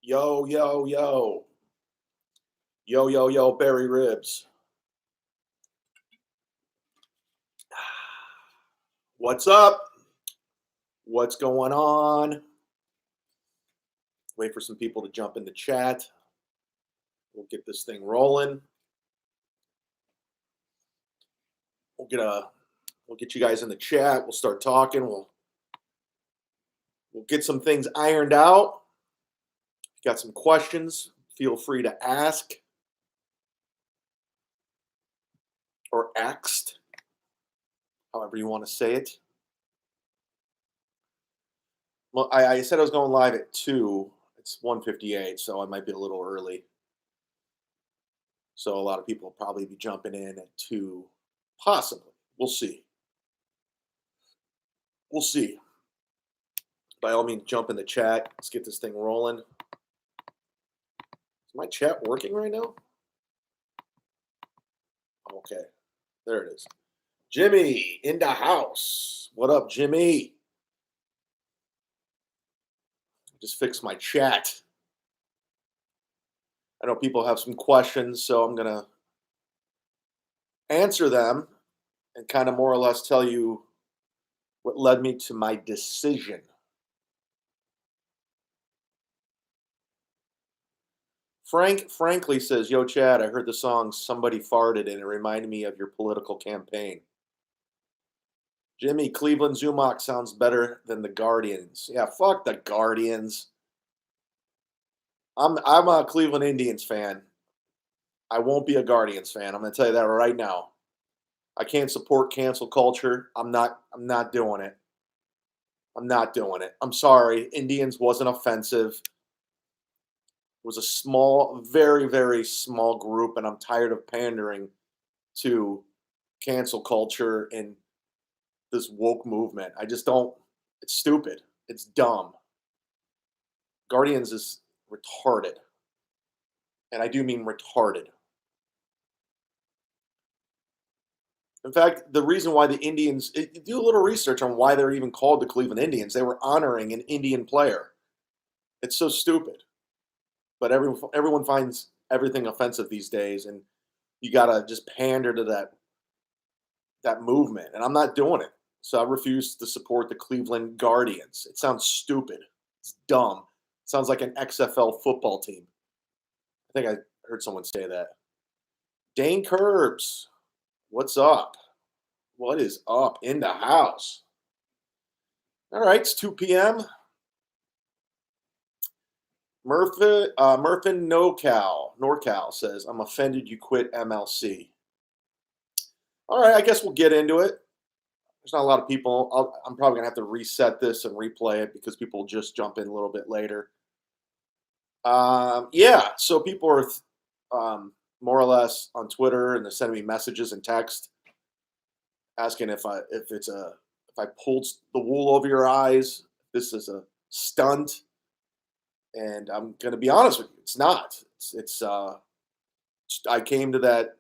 Yo, yo, yo. Yo, yo, yo, Berry Ribs. What's up? What's going on? Wait for some people to jump in the chat. We'll get this thing rolling. We'll get you guys in the chat. We'll start talking. We'll get some things ironed out. If you got some questions, feel free to ask or asked, however you want to say it. Well, I said I was going live at 2. It's 1:58, so I might be a little early. So a lot of people will probably be jumping in at 2, possibly. We'll see. We'll see. By all means, jump in the chat. Let's get this thing rolling. Is my chat working right now? Okay. There it is. Jimmy in the house. What up, Jimmy? Just fixed my chat. I know people have some questions, so I'm going to answer them and kind of more or less tell you what led me to my decision. Frank frankly says, "Yo, Chad, I heard the song Somebody Farted and it reminded me of your political campaign." Jimmy, Cleveland Zumach sounds better than the Guardians. Yeah, fuck the Guardians. I'm a Cleveland Indians fan. I won't be a Guardians fan. I'm going to tell you that right now. I can't support cancel culture. I'm not doing it. I'm not doing it. I'm sorry. Indians wasn't offensive. It was a small, very, very small group, and I'm tired of pandering to cancel culture and this woke movement. I just don't. It's stupid. It's dumb. Guardians is retarded. And I do mean retarded. In fact, the reason why the Indians, do a little research on why they're even called the Cleveland Indians. They were honoring an Indian player. It's so stupid. But everyone finds everything offensive these days, and you gotta just pander to that movement. And I'm not doing it. So I refuse to support the Cleveland Guardians. It sounds stupid. It's dumb. It sounds like an XFL football team. I think I heard someone say that. Dane Curbs, what's up? What is up in the house? All right, it's 2 p.m. Murphin NorCal says, "I'm offended you quit MLC." All right, I guess we'll get into it. There's not a lot of people. I'm probably going to have to reset this and replay it because people will just jump in a little bit later. Yeah, so people are more or less on Twitter and they're sending me messages and text asking if I pulled the wool over your eyes, this is a stunt. And I'm going to be honest with you, it's not. I came to that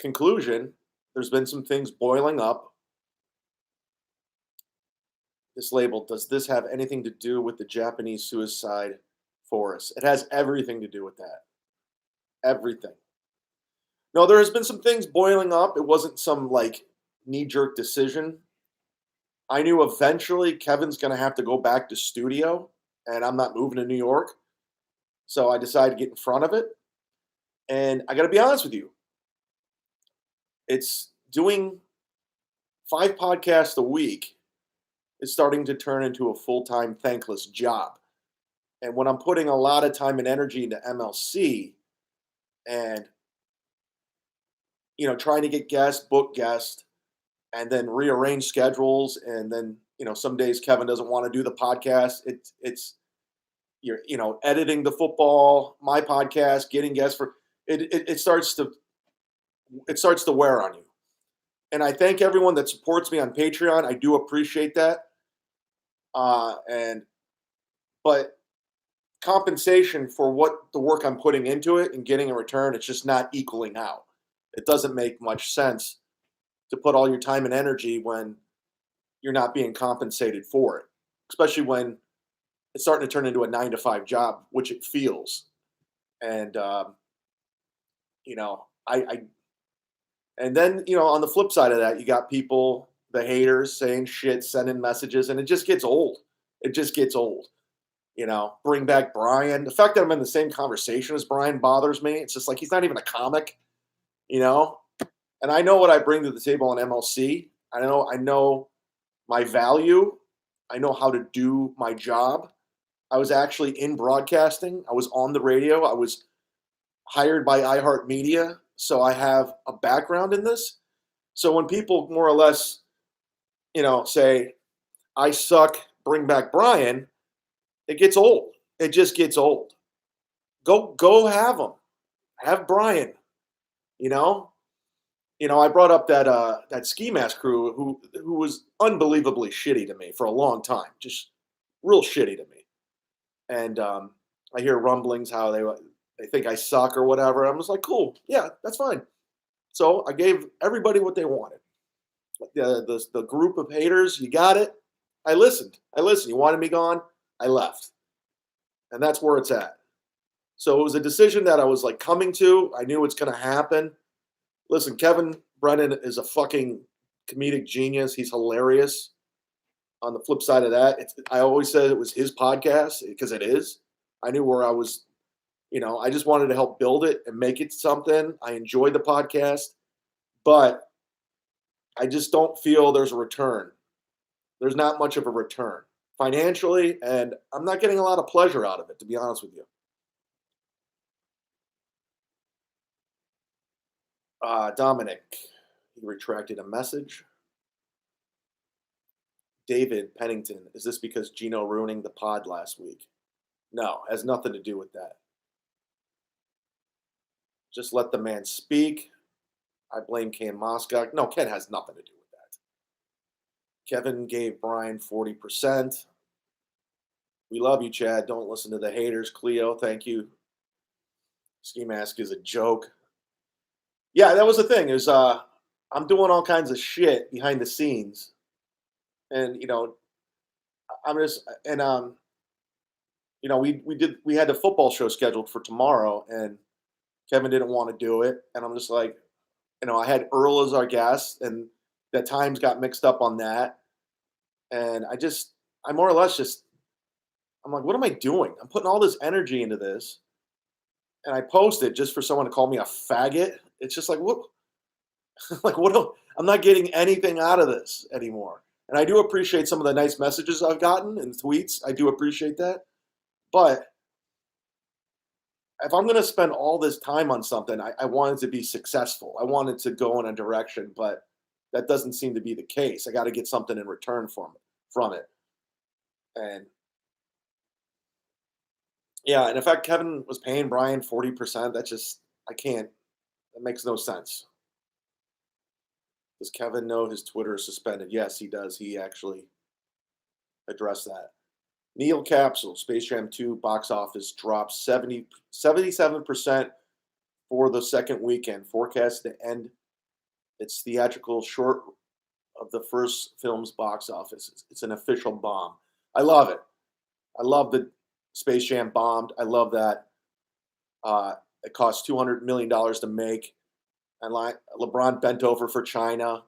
conclusion. There's been some things boiling up. This label, does this have anything to do with the Japanese suicide forest? It has everything to do with that. Everything. No, there has been some things boiling up. It wasn't some like knee-jerk decision. I knew eventually Kevin's going to have to go back to studio, and I'm not moving to New York. So I decided to get in front of it. And I got to be honest with you. It's doing 5 podcasts a week is starting to turn into a full-time thankless job. And when I'm putting a lot of time and energy into MLC and trying to get guests, book guests, and then rearrange schedules, and then some days Kevin doesn't want to do the podcast. It's you're editing the football, my podcast, getting guests for it. It starts to wear on you. And I thank everyone that supports me on Patreon. I do appreciate that. But compensation for what the work I'm putting into it and getting in return, it's just not equaling out. It doesn't make much sense to put all your time and energy when you're not being compensated for it, especially when it's starting to turn into a 9 to 5 job, which it feels. And you know, and then on the flip side of that, you got people, the haters, saying shit, sending messages, and it just gets old. It just gets old. Bring back Brian. The fact that I'm in the same conversation as Brian bothers me. It's just like he's not even a comic, you know. And I know what I bring to the table on MLC. I know my value. I know how to do my job. I was actually in broadcasting. I was on the radio. I was hired by iHeartMedia, so I have a background in this. So when people more or less, say I suck, bring back Brian, it gets old. It just gets old. Go have him. Have Brian. You know. I brought up that ski mask crew who was unbelievably shitty to me for a long time, just real shitty to me. And I hear rumblings how they think I suck or whatever. I'm just like, cool, yeah, that's fine. So I gave everybody what they wanted. The group of haters, you got it. I listened. You wanted me gone. I left, and that's where it's at. So it was a decision that I was like coming to. I knew it's going to happen. Listen, Kevin Brennan is a fucking comedic genius. He's hilarious. On the flip side of that, I always said it was his podcast because it is. I knew where I was, I just wanted to help build it and make it something. I enjoyed the podcast, but I just don't feel there's a return. There's not much of a return financially, and I'm not getting a lot of pleasure out of it, to be honest with you. Dominic, he retracted a message. David Pennington, is this because Gino ruining the pod last week? No, has nothing to do with that. Just let the man speak. I blame Ken Moscock. No, Ken has nothing to do with that. Kevin gave Brian 40%. We love you, Chad. Don't listen to the haters. Cleo, thank you. Ski mask is a joke. Yeah, that was the thing. Is I'm doing all kinds of shit behind the scenes, and I'm just and we had the football show scheduled for tomorrow, and Kevin didn't want to do it, and I'm just like, I had Earl as our guest, and the times got mixed up on that, and I more or less just, I'm like, what am I doing? I'm putting all this energy into this, and I post it just for someone to call me a faggot. It's just like, what? Like, what? I'm not getting anything out of this anymore. And I do appreciate some of the nice messages I've gotten and tweets. I do appreciate that. But if I'm going to spend all this time on something, I want it to be successful. I want it to go in a direction, but that doesn't seem to be the case. I got to get something in return from it. And yeah, and in fact, Kevin was paying Brian 40%. That makes no sense. Does Kevin know his Twitter is suspended? Yes, he does. He actually addressed that. Neil Capsule, Space Jam 2 box office drops 77% for the second weekend. Forecast to end its theatrical short of the first film's box office. It's an official bomb. I love it. I love that Space Jam bombed. I love that it cost $200 million to make. And LeBron bent over for China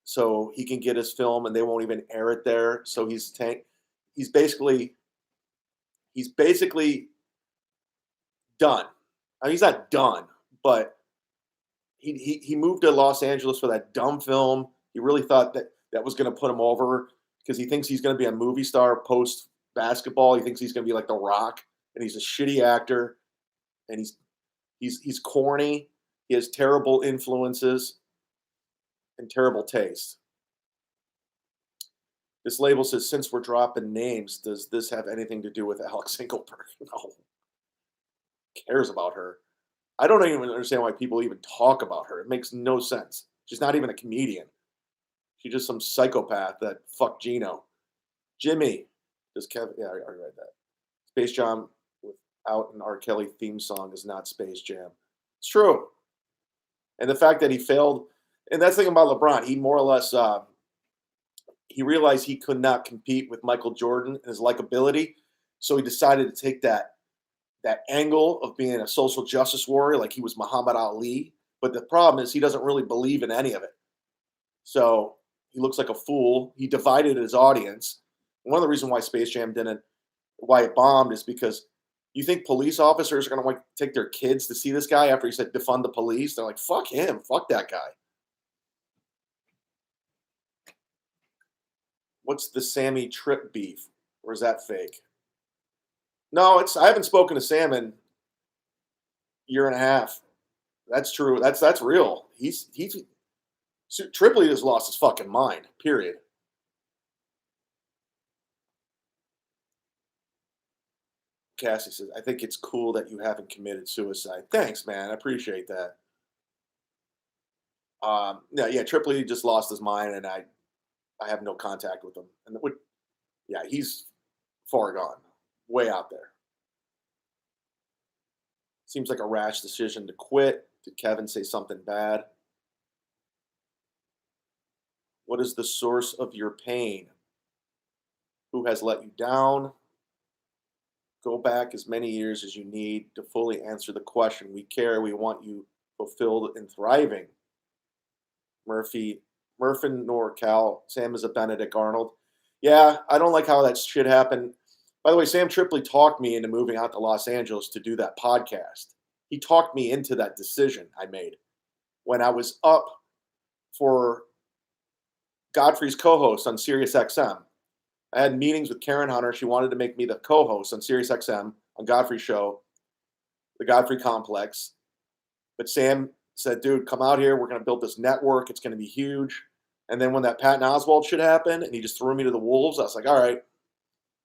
so he can get his film, and they won't even air it there. So he's basically done. I mean, he's not done, but he moved to Los Angeles for that dumb film. He really thought that was going to put him over because he thinks he's going to be a movie star post basketball. He thinks he's going to be like The Rock, and he's a shitty actor, and he's corny. He has terrible influences and terrible taste. This label says, since we're dropping names, does this have anything to do with Alex Engelberg? No. Who cares about her? I don't even understand why people even talk about her. It makes no sense. She's not even a comedian. She's just some psychopath that fucked Gino. Jimmy. Does Kevin? Yeah, I already read that. Space Jam without an R. Kelly theme song is not Space Jam. It's true. And the fact that he failed, and that's the thing about LeBron, he more or less, he realized he could not compete with Michael Jordan and his likability. So he decided to take that angle of being a social justice warrior, like he was Muhammad Ali. But the problem is he doesn't really believe in any of it. So he looks like a fool. He divided his audience. One of the reasons why Space Jam didn't, why it bombed, is because you think police officers are going to like take their kids to see this guy after he said defund the police? They're like, fuck him, fuck that guy. What's the Sammy Trip beef, or is that fake? No, it's I haven't spoken to Sam in a year and a half. That's true. That's real. He's Tripoli has lost his fucking mind. Period. Cassie says, I think it's cool that you haven't committed suicide. Thanks, man. I appreciate that. Yeah, Tripoli just lost his mind, and I have no contact with him. And yeah, he's far gone, way out there. Seems like a rash decision to quit. Did Kevin say something bad? What is the source of your pain? Who has let you down? Go back as many years as you need to fully answer the question. We care. We want you fulfilled and thriving. Murphy, Murphin NorCal. Sam is a Benedict Arnold. Yeah, I don't like how that shit happened. By the way, Sam Tripoli talked me into moving out to Los Angeles to do that podcast. He talked me into that decision I made when I was up for Godfrey's co-host on SiriusXM. I had meetings with Karen Hunter. She wanted to make me the co-host on SiriusXM on Godfrey's show, the Godfrey Complex. But Sam said, dude, come out here. We're going to build this network. It's going to be huge. And then when that Patton Oswalt shit happened and he just threw me to the wolves, I was like, all right.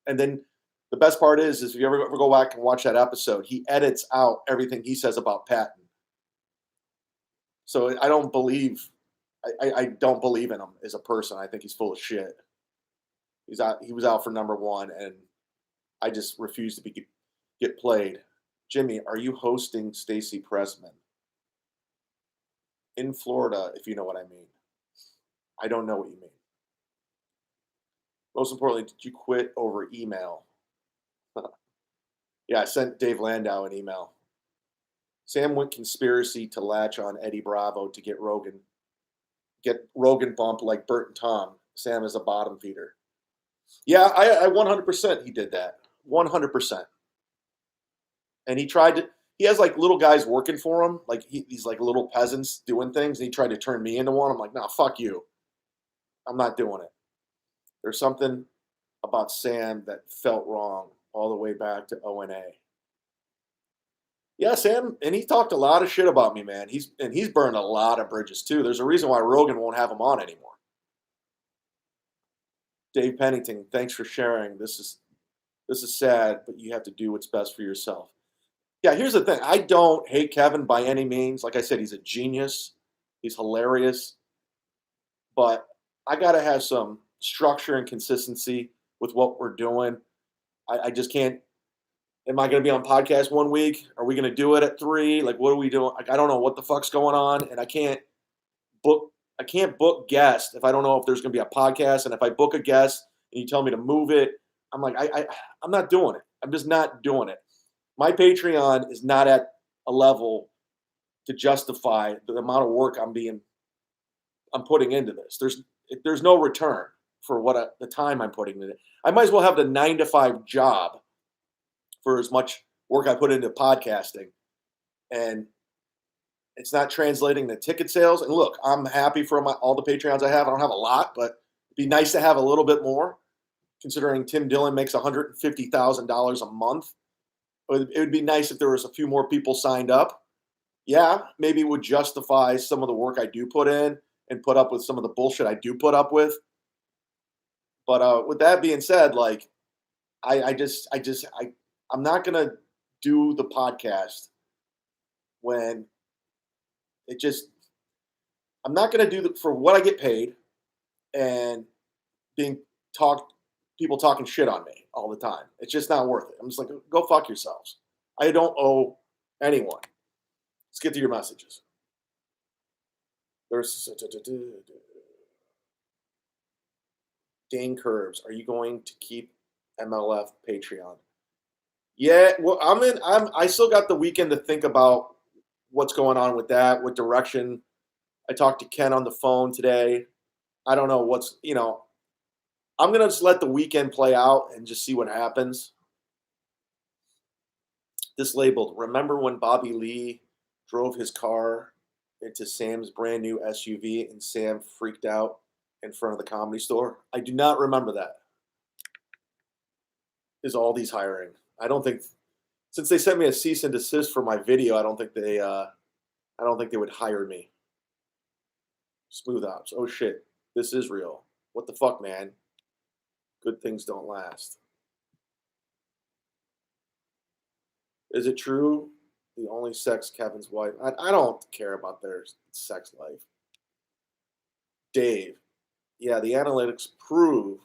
And then the best part is if you ever go back and watch that episode, he edits out everything he says about Patton. So I don't believe I don't believe in him as a person. I think he's full of shit. He was out for number one, and I just refuse to get played. Jimmy, are you hosting Stacey Pressman in Florida? If you know what I mean. I don't know what you mean. Most importantly, did you quit over email? Yeah, I sent Dave Landau an email. Sam went conspiracy to latch on Eddie Bravo to get Rogan bumped like Bert and Tom. Sam is a bottom feeder. Yeah, I 100% he did that. 100%. And he has like little guys working for him, like he's like little peasants doing things, and he tried to turn me into one. I'm like, nah, fuck you. I'm not doing it. There's something about Sam that felt wrong all the way back to ONA. Yeah, Sam, and he talked a lot of shit about me, man. He's burned a lot of bridges too. There's a reason why Rogan won't have him on anymore. Dave Pennington, thanks for sharing. This is sad, but you have to do what's best for yourself. Yeah, here's the thing. I don't hate Kevin by any means. Like I said, he's a genius. He's hilarious. But I got to have some structure and consistency with what we're doing. I just can't. Am I going to be on podcast one week? Are we going to do it at 3? Like, what are we doing? Like, I don't know what the fuck's going on, and I can't book guests if I don't know if there's going to be a podcast. And if I book a guest and you tell me to move it, I'm like, I'm not doing it. I'm just not doing it. My Patreon is not at a level to justify the amount of work I'm putting into this. There's no return for the time I'm putting in it. I might as well have the 9-to-5 job for as much work I put into podcasting, and it's not translating to ticket sales. And look, I'm happy for all the Patreons I have. I don't have a lot, but it'd be nice to have a little bit more, considering Tim Dillon makes $150,000 a month. It would be nice if there was a few more people signed up. Yeah, maybe it would justify some of the work I do put in and put up with some of the bullshit I do put up with. But with that being said, like, I'm not gonna do the podcast when I'm not gonna do for what I get paid and being people talking shit on me all the time. It's just not worth it. I'm just like, go fuck yourselves. I don't owe anyone. Let's get to your messages. There's Dane Curbs. Are you going to keep MLF Patreon? Yeah, well, I still got the weekend to think about what's going on with that, what direction. I talked to Ken on the phone today. I don't know I'm gonna just let the weekend play out and just see what happens. This labeled, remember when Bobby Lee drove his car into Sam's brand new SUV and Sam freaked out in front of the Comedy Store? I do not remember that. Is Aldi's hiring? I don't think since they sent me a cease and desist for my video, I don't think they would hire me. Smooth ops. Oh shit. This is real. What the fuck, man? Good things don't last. Is it true? The only sex Kevin's wife. I don't care about their sex life. Dave. Yeah, the analytics prove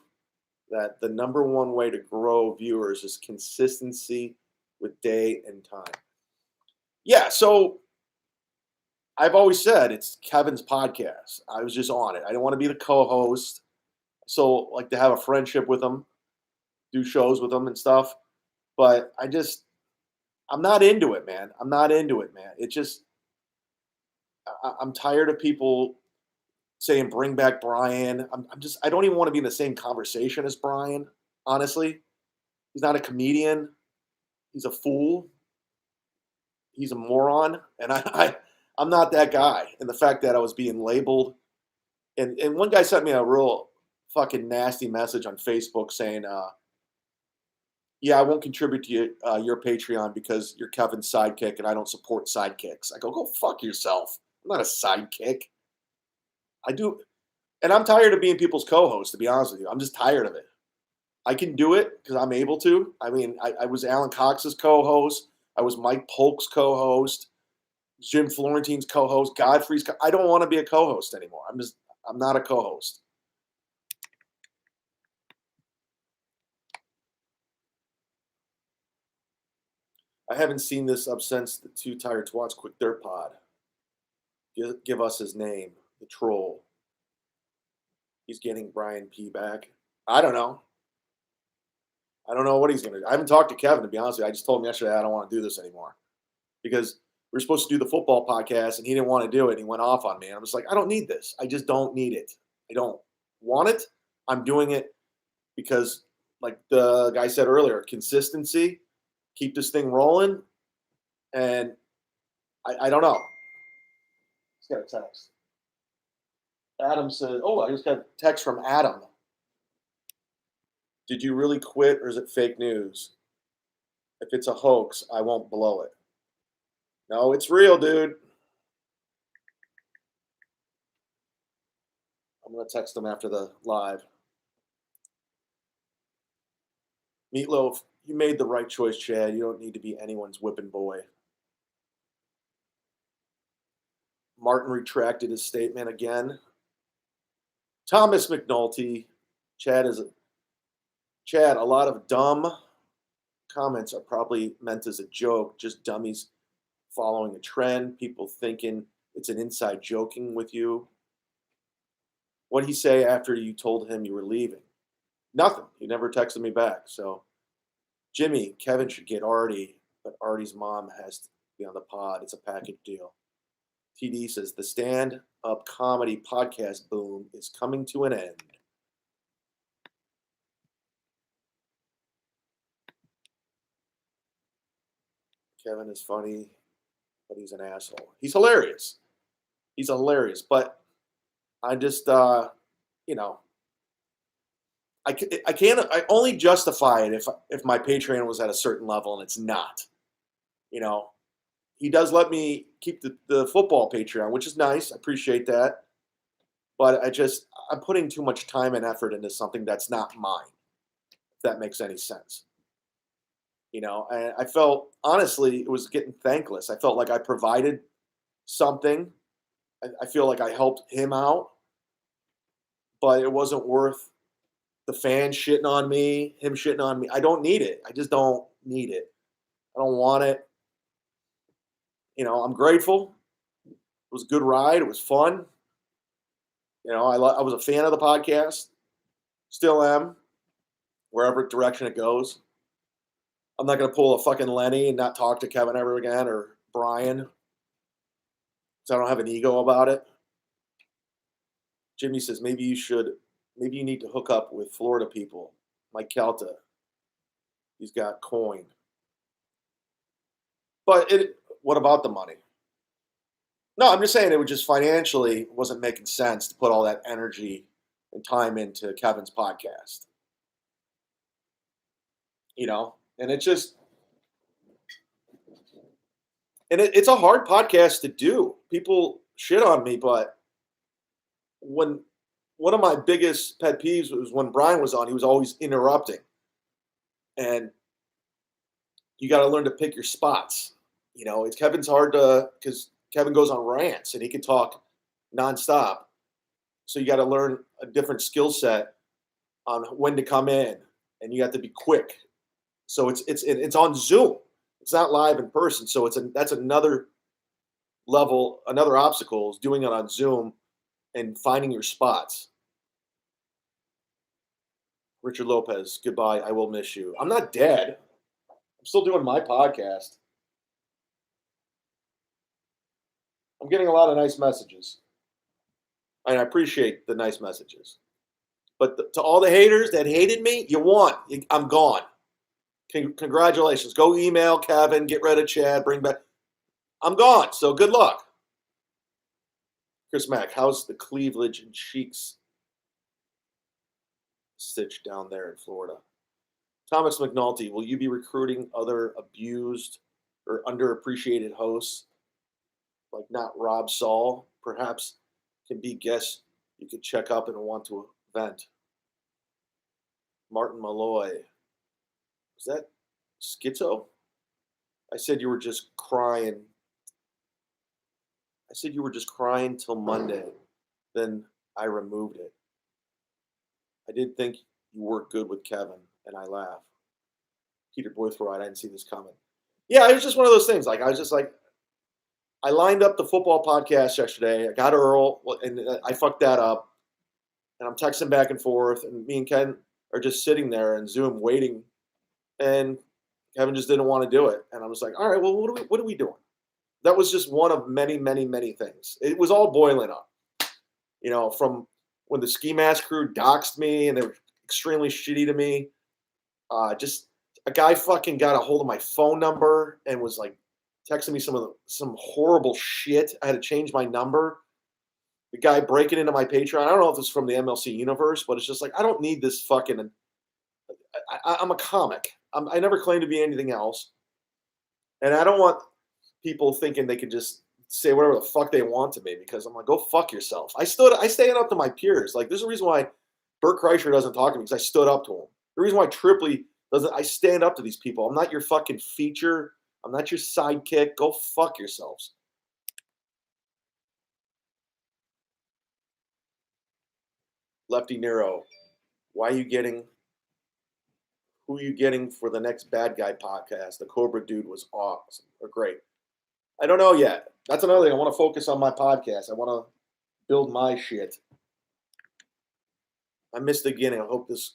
that the number one way to grow viewers is consistency with day and time. Yeah, so I've always said it's Kevin's podcast. I was just on it. I didn't want to be the co-host. So like to have a friendship with him, do shows with him and stuff. But I'm not into it, man. I'm not into it, man. It just I'm tired of people saying bring back Brian. I don't even want to be in the same conversation as Brian, honestly. He's not a comedian. He's a fool. He's a moron. And I'm not that guy. And the fact that I was being labeled and one guy sent me a real fucking nasty message on Facebook saying, yeah, I won't contribute to your Patreon because you're Kevin's sidekick and I don't support sidekicks. I go fuck yourself. I'm not a sidekick. I do, and I'm tired of being people's co-host. To be honest with you, I'm just tired of it. I can do it because I'm able to. I mean, I was Alan Cox's co-host. I was Mike Polk's co-host. Jim Florentine's co-host. Godfrey's. I don't want to be a co-host anymore. I'm not a co-host. I haven't seen this up since the Two Tired Twats quit their pod. Give us his name, the troll. He's getting Brian P back. I don't know. I don't know what he's going to do. I haven't talked to Kevin, to be honest with you. I just told him yesterday I don't want to do this anymore because we were supposed to do the football podcast and he didn't want to do it. And he went off on me. And I'm just like, I don't need this. I just don't need it. I don't want it. I'm doing it because, like the guy said earlier, consistency, keep this thing rolling. And I don't know. Just got a text. Adam said, oh, I just got a text from Adam. Did you really quit or is it fake news? If it's a hoax, I won't blow it. No, it's real, dude. I'm going to text him after the live. Meatloaf, you made the right choice, Chad. You don't need to be anyone's whipping boy. Martin retracted his statement again. Thomas McNulty, Chad, a lot of dumb comments are probably meant as a joke, just dummies following a trend, people thinking it's an inside joking with you. What'd he say after you told him you were leaving? Nothing. He never texted me back. So, Jimmy, Kevin should get Artie, but Artie's mom has to be on the pod. It's a package deal. TD says the stand-up comedy podcast boom is coming to an end. Kevin is funny, but he's an asshole. He's hilarious. He's hilarious, but I just, you know, I can't. I only justify it if my Patreon was at a certain level, and it's not. You know, he does let me keep the football Patreon, which is nice. I appreciate that, but I'm putting too much time and effort into something that's not mine. If that makes any sense. You know, and I felt honestly it was getting thankless. I felt like I provided something. I feel like I helped him out, but it wasn't worth the fans shitting on me, him shitting on me. I don't need it. I just don't need it. I don't want it. You know, I'm grateful. It was a good ride. It was fun. You know, I was a fan of the podcast. Still am, wherever direction it goes. I'm not going to pull a fucking Lenny and not talk to Kevin ever again or Brian. So I don't have an ego about it. Jimmy says maybe you need to hook up with Florida people. Mike Calta, he's got coin. But what about the money? No, I'm just saying it would just financially wasn't making sense to put all that energy and time into Kevin's podcast. And it just it's a hard podcast to do. People shit on me, but when one of my biggest pet peeves was when Brian was on, he was always interrupting. And you got to learn to pick your spots. Kevin's hard to because Kevin goes on rants and he can talk nonstop. So you got to learn a different skill set on when to come in, and you have to be quick. So it's on Zoom. It's not live in person. So that's another level, another obstacle is doing it on Zoom and finding your spots. Richard Lopez, goodbye. I will miss you. I'm not dead. I'm still doing my podcast. I'm getting a lot of nice messages. And I appreciate the nice messages. But to all the haters that hated me, you won. I'm gone. Congratulations. Go email Kevin, get rid of Chad, bring back. I'm gone. So good luck. Chris Mack, how's the Cleavage and Cheeks stitch down there in Florida? Thomas McNulty, will you be recruiting other abused or underappreciated hosts like not Rob Saul? Perhaps can be guests you could check up and want to vent. Martin Malloy, is that schizo? I said you were just crying. I said you were just crying till Monday. Then I removed it. I did think you worked good with Kevin, and I laugh. Peter Boythroyd, I didn't see this coming. Yeah, it was just one of those things. Like I was just like, I lined up the football podcast yesterday. I got Earl, and I fucked that up. And I'm texting back and forth, and me and Ken are just sitting there in Zoom waiting, and Kevin just didn't want to do it. And I was like, all right, well, what are we doing? That was just one of many, many, many things. It was all boiling up, from when the Ski Mask crew doxed me and they were extremely shitty to me. Just a guy fucking got a hold of my phone number and was like texting me some horrible shit. I had to change my number. The guy breaking into my Patreon. I don't know if it's from the MLC universe, but it's just like, I don't need this fucking. I'm a comic. I never claimed to be anything else. And I don't want people thinking they can just say whatever the fuck they want to me because I'm like, go fuck yourself. I stand up to my peers. Like, there's a reason why Bert Kreischer doesn't talk to me because I stood up to him. The reason why Tripley doesn't, I stand up to these people. I'm not your fucking feature. I'm not your sidekick. Go fuck yourselves. Lefty Nero, who are you getting for the next Bad Guy podcast? The Cobra dude was awesome or great. I don't know yet. That's another thing. I want to focus on my podcast. I want to build my shit. I missed the beginning. I hope this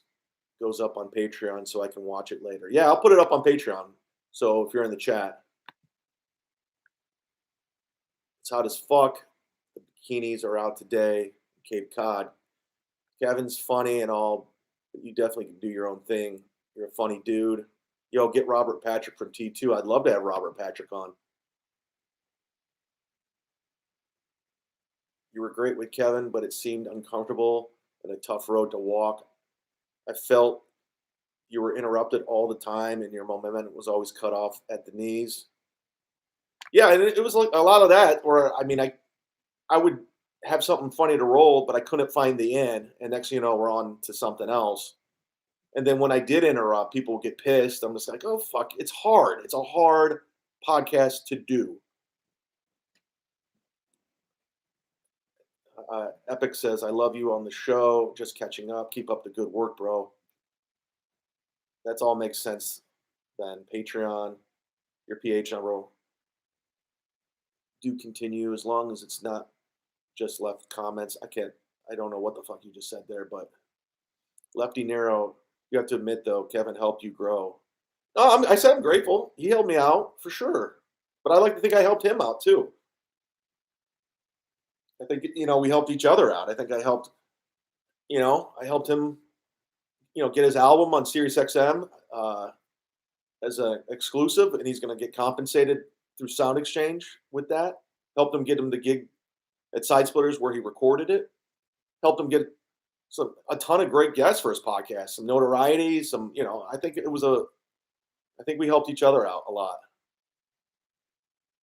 goes up on Patreon so I can watch it later. Yeah, I'll put it up on Patreon. So if you're in the chat. It's hot as fuck. The bikinis are out today. Cape Cod. Kevin's funny and all, but you definitely can do your own thing. You're a funny dude. Yo, get Robert Patrick from T2. I'd love to have Robert Patrick on. You were great with Kevin, but it seemed uncomfortable and a tough road to walk. I felt you were interrupted all the time and your momentum was always cut off at the knees. Yeah, and it was like a lot of that where, I would have something funny to roll, but I couldn't find the end. And next thing you know, we're on to something else. And then when I did interrupt, people would get pissed. I'm just like, oh, fuck. It's hard. It's a hard podcast to do. Epic says, I love you on the show. Just catching up. Keep up the good work, bro. That's all makes sense then. Patreon, your PH number do continue as long as it's not just left comments. I don't know what the fuck you just said there, but Lefty Nero, you have to admit though, Kevin helped you grow. No, I said I'm grateful. He helped me out for sure, but I like to think I helped him out too. I think we helped each other out. I think I helped him get his album on Sirius XM as an exclusive, and he's going to get compensated through Sound Exchange with that. Helped him get him the gig at Side Splitters where he recorded it. Helped him get a ton of great guests for his podcast, some notoriety, I think we helped each other out a lot.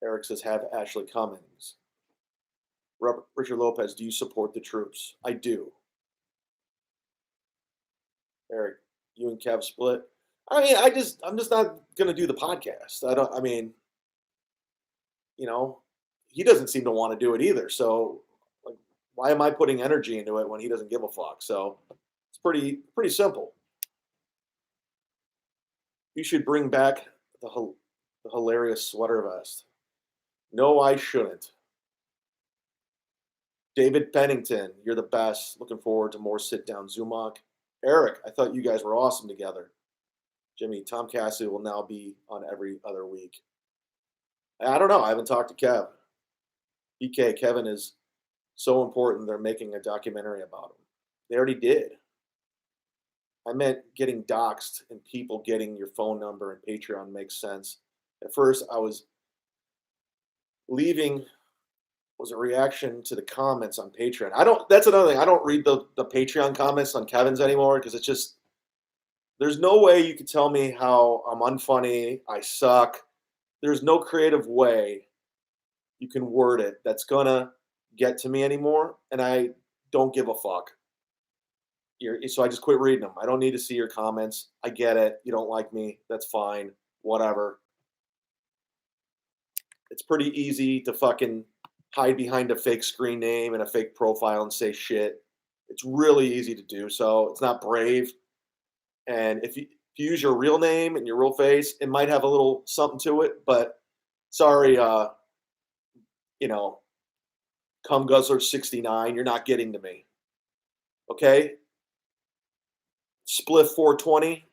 Eric says, have Ashley Cummings. Richard Lopez, do you support the troops? I do. Eric, you and Kev split. I mean, I'm just not gonna do the podcast. I mean, he doesn't seem to want to do it either. So like, why am I putting energy into it when he doesn't give a fuck? So it's pretty simple. You should bring back the hilarious sweater vest. No, I shouldn't. David Pennington, you're the best. Looking forward to more sit down Zumach. Eric, I thought you guys were awesome together. Jimmy, Tom Cassidy will now be on every other week. I don't know. I haven't talked to Kev. BK, Kevin is so important. They're making a documentary about him. They already did. I meant getting doxxed and people getting your phone number and Patreon makes sense. At first, I was leaving was a reaction to the comments on Patreon. That's another thing. I don't read the Patreon comments on Kevin's anymore because it's just, there's no way you could tell me how I'm unfunny, I suck. There's no creative way you can word it that's gonna get to me anymore, and I don't give a fuck. So I just quit reading them. I don't need to see your comments. I get it. You don't like me. That's fine. Whatever. It's pretty easy to fucking hide behind a fake screen name and a fake profile and say shit. It's really easy to do so. It's not brave. And if you use your real name and your real face, it might have a little something to it. But sorry, Cum Guzzler 69, you're not getting to me. Okay? Spliff 420,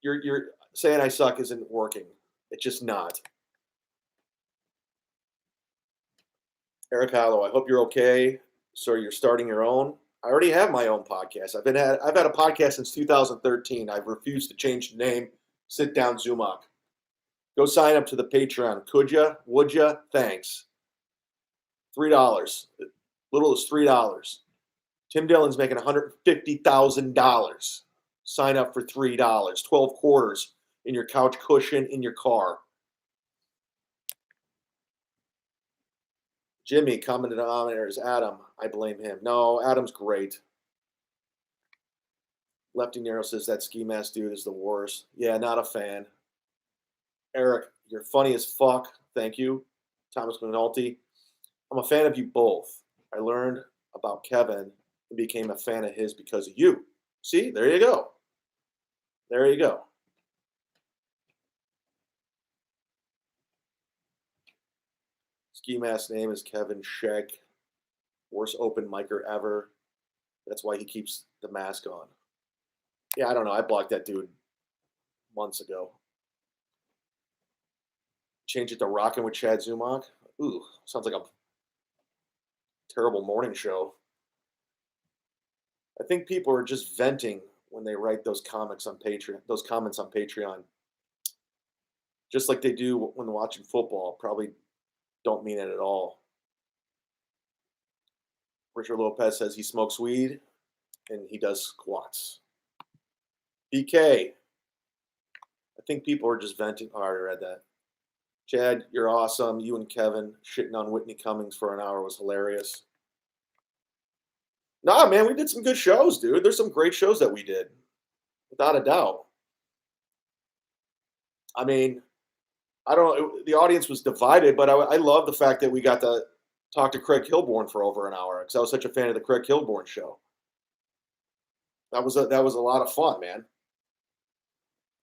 you're saying I suck isn't working. It's just not. Eric Hallow, I hope you're okay. So you're starting your own. I already have my own podcast. I've had a podcast since 2013. I've refused to change the name. Sit down, Zumach. Go sign up to the Patreon. Could ya? Would ya? Thanks. $3. Little as $3. Tim Dillon's making $150,000. Sign up for $3. 12 quarters in your couch cushion in your car. Jimmy, common denominator is Adam. I blame him. No, Adam's great. Lefty Nero says that ski mask dude is the worst. Yeah, not a fan. Eric, you're funny as fuck. Thank you. Thomas McNulty. I'm a fan of you both. I learned about Kevin and became a fan of his because of you. See, there you go. There you go. Ski mask name is Kevin Sheck. Worst open micer ever. That's why he keeps the mask on. Yeah, I don't know. I blocked that dude months ago. Change it to Rockin' with Chad Zumach. Ooh, sounds like a terrible morning show. I think people are just venting when they write those comments on Patreon. Just like they do when watching football. Probably don't mean it at all. Richard Lopez says he smokes weed and he does squats. BK, I think people are just venting. Oh, I already read that. Chad, you're awesome. You and Kevin shitting on Whitney Cummings for an hour was hilarious. Nah, man, we did some good shows, dude. There's some great shows that we did, without a doubt. I mean, I don't know. The audience was divided, but I love the fact that we got to talk to Craig Kilborn for over an hour because I was such a fan of the Craig Kilborn show. That was a lot of fun, man.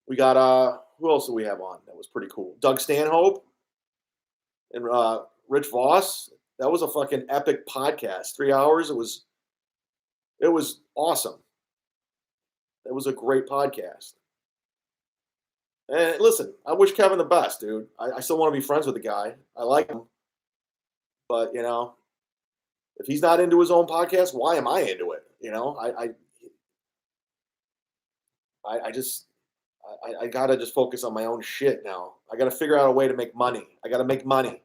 We got who else do we have on? That was pretty cool. Doug Stanhope and Rich Voss. That was a fucking epic podcast. 3 hours. It was awesome. It was a great podcast. And listen, I wish Kevin the best, dude. I still want to be friends with the guy. I like him, but if he's not into his own podcast, why am I into it? I just I gotta just focus on my own shit now. I gotta figure out a way to make money. I gotta make money.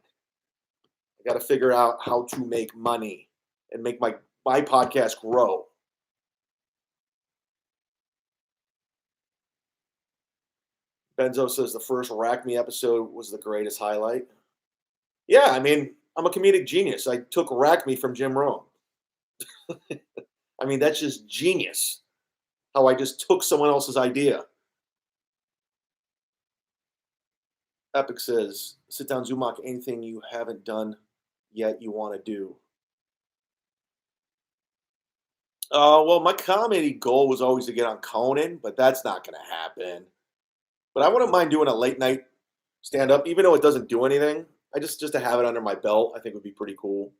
I gotta figure out how to make money and make my podcast grow. Benzo says the first Rack Me episode was the greatest highlight. Yeah, I mean, I'm a comedic genius. I took Rack Me from Jim Rome. I mean, that's just genius. How I just took someone else's idea. Epic says, sit down, Zumock, anything you haven't done yet you want to do. Well, my comedy goal was always to get on Conan, but that's not going to happen. But I wouldn't mind doing a late night stand up, even though it doesn't do anything. I just to have it under my belt, I think would be pretty cool.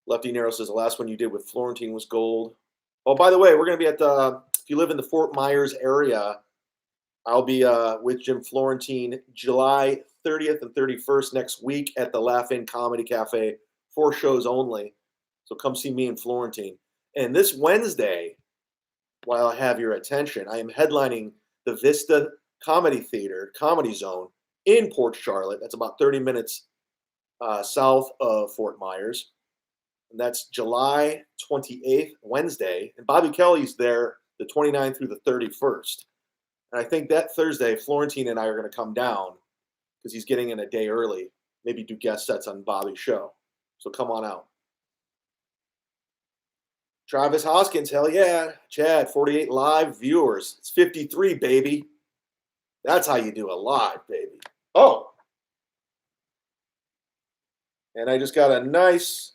Lefty Nero says the last one you did with Florentine was gold. Oh, by the way, we're going to be at the. If you live in the Fort Myers area, I'll be with Jim Florentine July 30th and 31st next week at the Laugh In Comedy Cafe. 4 shows only. So come see me and Florentine. And this Wednesday, while I have your attention, I am headlining the Vista Comedy Theater, Comedy Zone in Port Charlotte. That's about 30 minutes south of Fort Myers. And that's July 28th, Wednesday. And Bobby Kelly's there the 29th through the 31st. And I think that Thursday, Florentine and I are going to come down because he's getting in a day early, maybe do guest sets on Bobby's show. So come on out. Travis Hoskins, hell yeah. Chad, 48 live viewers. It's 53, baby. That's how you do a live, baby. Oh. And I just got a nice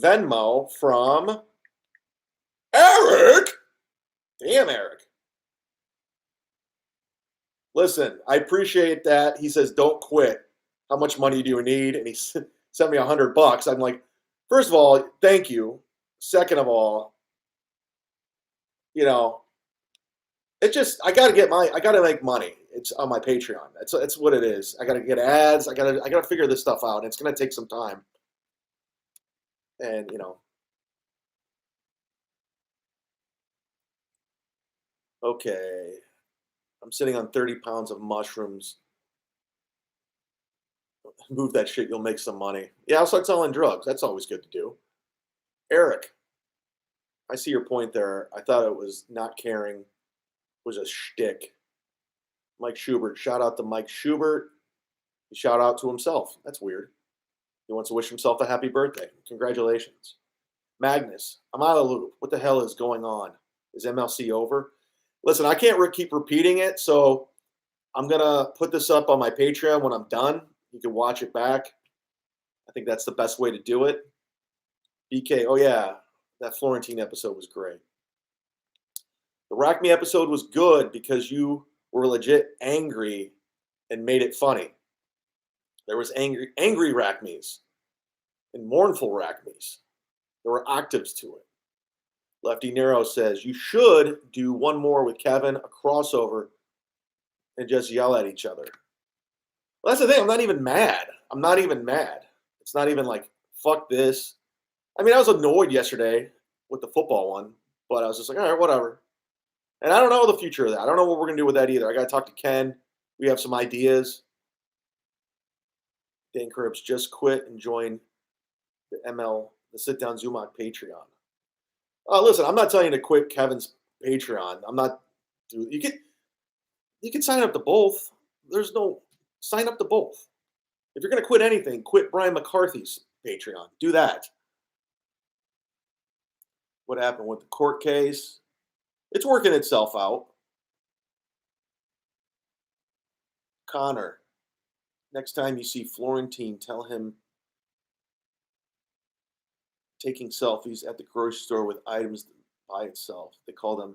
Venmo from Eric. Damn, Eric. Listen, I appreciate that. He says, don't quit. How much money do you need? And he sent me $100. I'm like, first of all, thank you. Second of all, it just I gotta make money. It's on my Patreon. That's what it is. I gotta get ads. I gotta figure this stuff out. It's gonna take some time. And okay. I'm sitting on 30 pounds of mushrooms. Move that shit, you'll make some money. Yeah, I'll start selling drugs. That's always good to do. Eric, I see your point there. I thought it was not caring was a shtick. Mike Schubert. Shout out to Mike Schubert. He shout out to himself. That's weird. He wants to wish himself a happy birthday. Congratulations. Magnus, I'm out of the loop. What the hell is going on? Is MLC over? Listen, I can't keep repeating it, so I'm going to put this up on my Patreon when I'm done. You can watch it back. I think that's the best way to do it. BK, oh yeah, that Florentine episode was great. The Rack Me episode was good because you were legit angry and made it funny. There was angry Rack Me's and mournful Rack Me's. There were octaves to it. Lefty Nero says, you should do one more with Kevin, a crossover, and just yell at each other. Well, that's the thing. I'm not even mad. It's not even like, fuck this. I mean, I was annoyed yesterday with the football one, but I was just like, all right, whatever. And I don't know the future of that. I don't know what we're going to do with that either. I got to talk to Ken. We have some ideas. Dan Curbs just quit and joined the Sit Down Zumock Patreon. Listen, I'm not telling you to quit Kevin's Patreon. I'm not. You can sign up to both. There's no sign up to both. If you're going to quit anything, quit Brian McCarthy's Patreon. Do that. What happened with the court case? It's working itself out. Connor, next time you see Florentine, tell him taking selfies at the grocery store with items by itself. They call them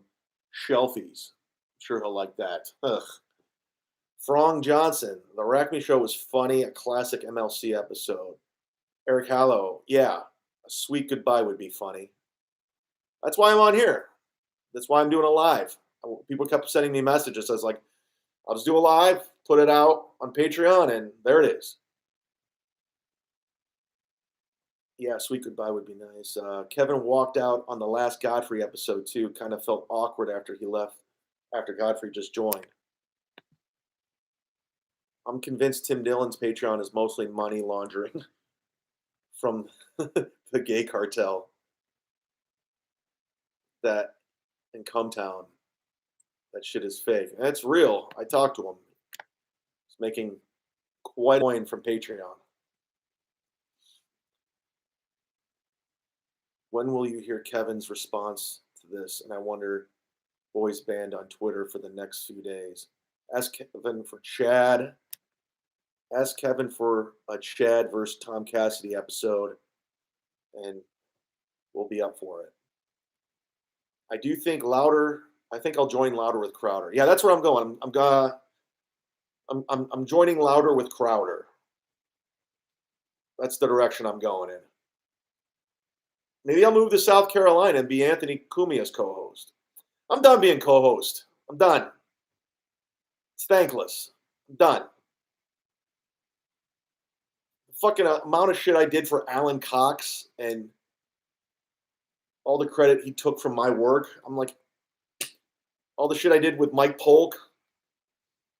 shelfies. I'm sure he'll like that. Ugh. Frong Johnson, the Rack Me Show was funny, a classic MLC episode. Eric Hallow, yeah, a sweet goodbye would be funny. That's why I'm on here. That's why I'm doing it live. People kept sending me messages. I was like, I'll just do a live, put it out on Patreon, and there it is. Yeah, sweet goodbye would be nice. Kevin walked out on the last Godfrey episode too. Kind of felt awkward after he left. After Godfrey just joined. I'm convinced Tim Dillon's Patreon is mostly money laundering from the gay cartel that in Cumtown. That shit is fake. And it's real. I talked to him. He's making quite a coin from Patreon. When will you hear Kevin's response to this? And I wonder, boys banned on Twitter for the next few days. Ask Kevin for Chad. Ask Kevin for a Chad versus Tom Cassidy episode, and we'll be up for it. I do think Louder. I think I'll join Louder with Crowder. Yeah, that's where I'm going. I'm joining Louder with Crowder. That's the direction I'm going in. Maybe I'll move to South Carolina and be Anthony Cumia's co-host. I'm done being co-host. I'm done. It's thankless. I'm done. The fucking amount of shit I did for Alan Cox and all the credit he took from my work. I'm like, all the shit I did with Mike Polk,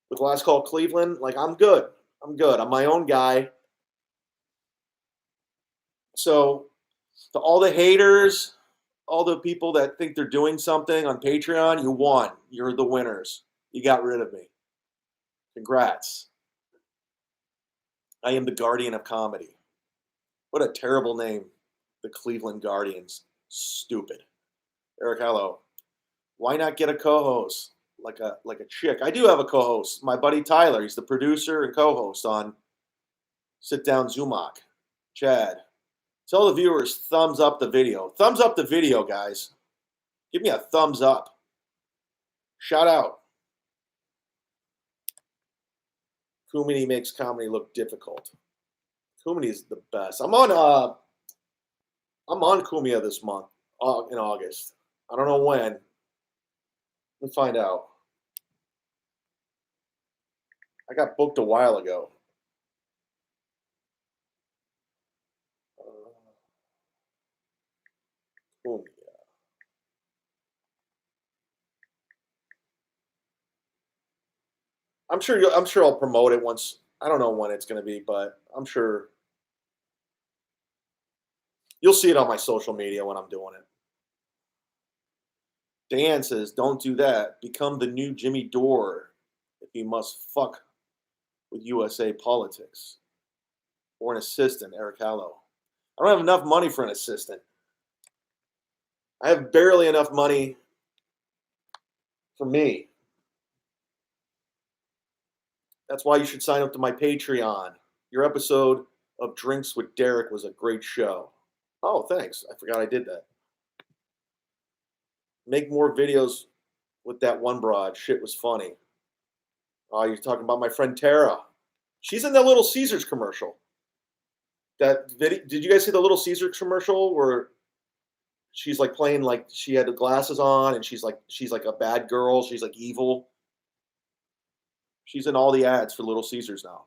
with Last Call Cleveland, like, I'm good. I'm good. I'm my own guy. So, to all the haters, all the people that think they're doing something on Patreon, you won. You're the winners. You got rid of me. Congrats. I am the Guardian of Comedy. What a terrible name. The Cleveland Guardians. Stupid. Eric, hello. Why not get a co-host like a chick? I do have a co-host, my buddy Tyler. He's the producer and co-host on Sit Down Zumock. Chad, tell the viewers thumbs up the video. Thumbs up the video, guys. Give me a thumbs up. Shout out. Kumini makes comedy look difficult. Kumini is the best. I'm on Kumia this month in August. I don't know when. Let me find out. I got booked a while ago. Kumia. I'm sure I'll promote it once. I don't know when it's going to be, but I'm sure you'll see it on my social media when I'm doing it. Dan says, don't do that. Become the new Jimmy Dore if you must fuck with USA politics. Or an assistant, Eric Hallow. I don't have enough money for an assistant. I have barely enough money for me. That's why you should sign up to my Patreon. Your episode of Drinks with Derek was a great show. Oh, thanks. I forgot I did that. Make more videos with that one broad. Shit was funny. Oh, you're talking about my friend Tara. She's in that Little Caesars commercial. That video, did you guys see the Little Caesars commercial where she's like playing like she had the glasses on and she's like a bad girl. She's like evil. She's in all the ads for Little Caesars now.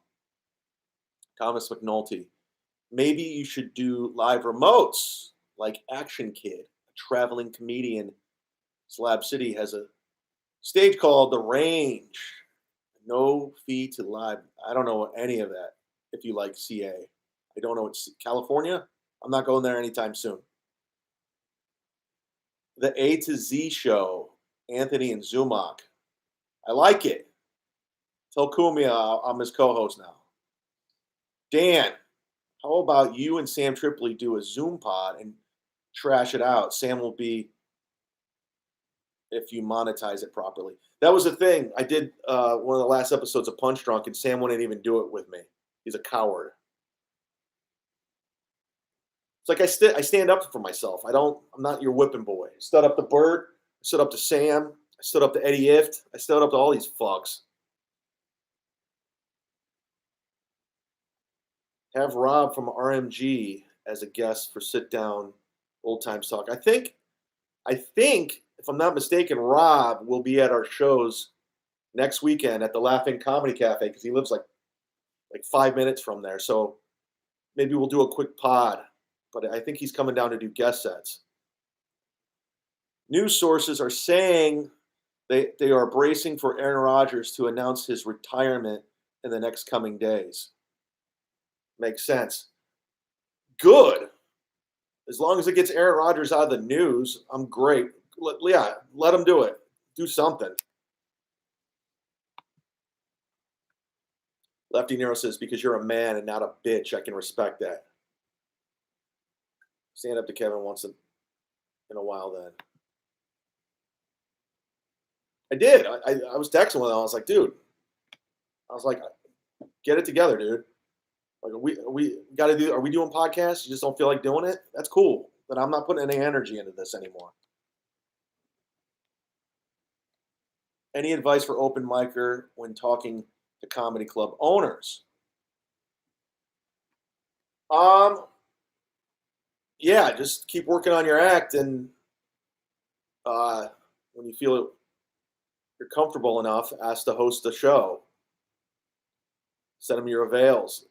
Thomas McNulty. Maybe you should do live remotes like Action Kid, a traveling comedian. Slab City has a stage called The Range. No fee to live. I don't know any of that. If you like CA, I don't know it's California. I'm not going there anytime soon. The A to Z show, Anthony and Zumock. I like it. Tell Kumia I'm his co-host now. Dan, how about you and Sam Tripoli do a Zoom pod and trash it out? Sam will be if you monetize it properly. That was the thing. I did one of the last episodes of Punch Drunk, and Sam wouldn't even do it with me. He's a coward. It's like I stand up for myself. I'm not your whipping boy. I stood up to Bert. I stood up to Sam. I stood up to Eddie Ift. I stood up to all these fucks. Have Rob from RMG as a guest for Sit Down Old Times Talk. I think, if I'm not mistaken, Rob will be at our shows next weekend at the Laughing Comedy Cafe because he lives like 5 minutes from there. So maybe we'll do a quick pod. But I think he's coming down to do guest sets. News sources are saying they are bracing for Aaron Rodgers to announce his retirement in the next coming days. Makes sense. Good. As long as it gets Aaron Rodgers out of the news, I'm great. Let him do it. Do something. Lefty Nero says, because you're a man and not a bitch, I can respect that. Stand up to Kevin once in a while then. I did. I was texting with him. I was like, dude. I was like, get it together, dude. Like, we got to do. Are we doing podcasts? You just don't feel like doing it? That's cool. But I'm not putting any energy into this anymore. Any advice for open micer when talking to comedy club owners? Yeah, just keep working on your act, and when you feel you're comfortable enough, ask to host the show. Send them your avails.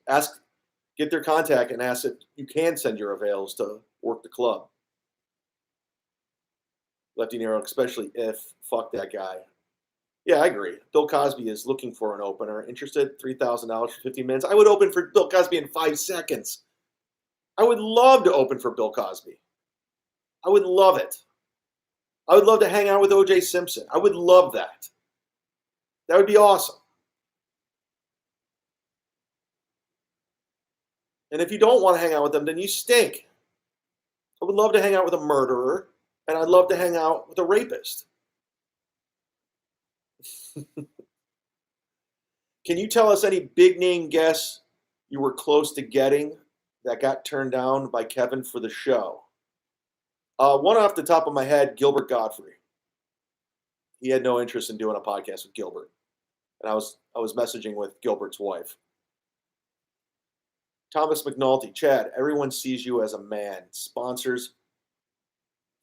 Get their contact, and ask if you can send your avails to work the club. Lefty Nero, especially if fuck that guy. Yeah, I agree. Bill Cosby is looking for an opener. Interested? $3,000 for 15 minutes. I would open for Bill Cosby in 5 seconds. I would love to open for Bill Cosby. I would love it. I would love to hang out with O.J. Simpson. I would love that. That would be awesome. And if you don't want to hang out with them, then you stink. I would love to hang out with a murderer, and I'd love to hang out with a rapist. Can you tell us any big name guests you were close to getting that got turned down by Kevin for the show? One off the top of my head, Gilbert Godfrey. He had no interest in doing a podcast with Gilbert, and I was messaging with Gilbert's wife. Thomas McNulty, Chad, everyone sees you as a man. Sponsors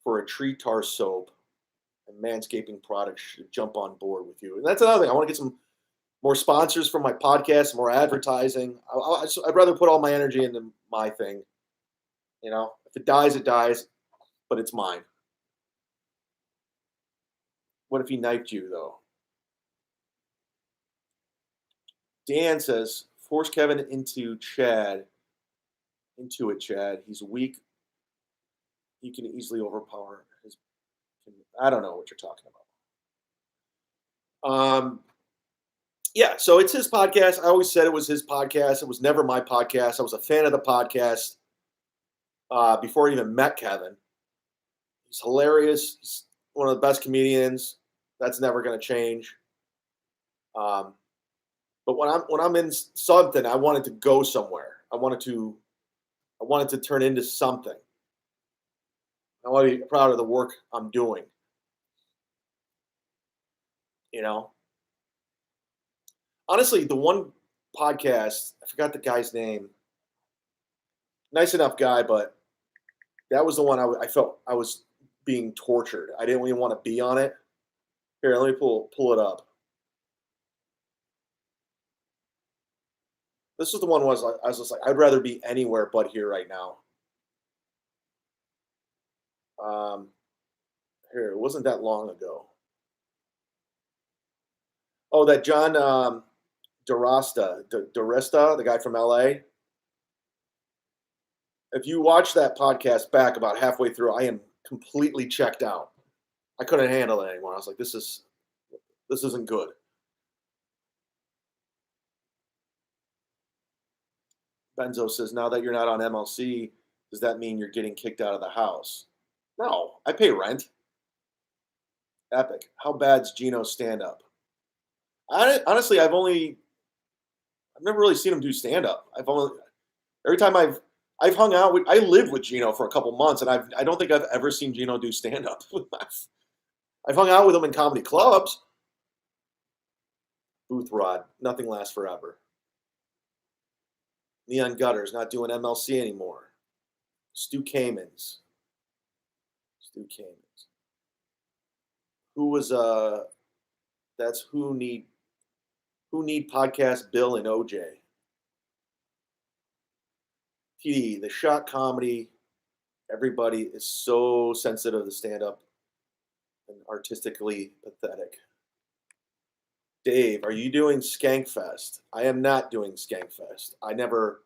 for a tree tar soap and manscaping products should jump on board with you. And that's another thing. I want to get some more sponsors for my podcast, more advertising. I'd rather put all my energy into my thing. You know, if it dies, it dies, but it's mine. What if he knifed you, though? Dan says, force Kevin into it, Chad. He's weak. He can easily overpower his. I don't know what you're talking about. Yeah, so it's his podcast. I always said it was his podcast. It was never my podcast. I was a fan of the podcast before I even met Kevin. He's hilarious. He's one of the best comedians. That's never going to change. But when I'm in something, I want it to go somewhere. I want it to turn into something. I want to be proud of the work I'm doing. You know? Honestly, the one podcast, I forgot the guy's name. Nice enough guy, but that was the one I felt I was being tortured. I didn't even want to be on it. Here, let me pull it up. This was the one I was just like, I'd rather be anywhere but here right now. Here, it wasn't that long ago. Oh, that John DeResta, the guy from LA. If you watch that podcast back about halfway through, I am completely checked out. I couldn't handle it anymore. I was like, this isn't good. Benzo says, now that you're not on MLC, does that mean you're getting kicked out of the house? No, I pay rent. Epic. How bad's Gino's stand up? Honestly, I've never really seen him do stand up. Every time I've hung out with, I lived with Gino for a couple months, and I don't think I've ever seen Gino do stand up. I've hung out with him in comedy clubs. Booth Rod, nothing lasts forever. Neon Gutters, not doing MLC anymore. Stu Kamens. Who was That's who need podcast Bill and OJ. TD, the shock comedy, everybody is so sensitive to stand up and artistically pathetic. Dave, are you doing Skankfest? I am not doing Skankfest. I never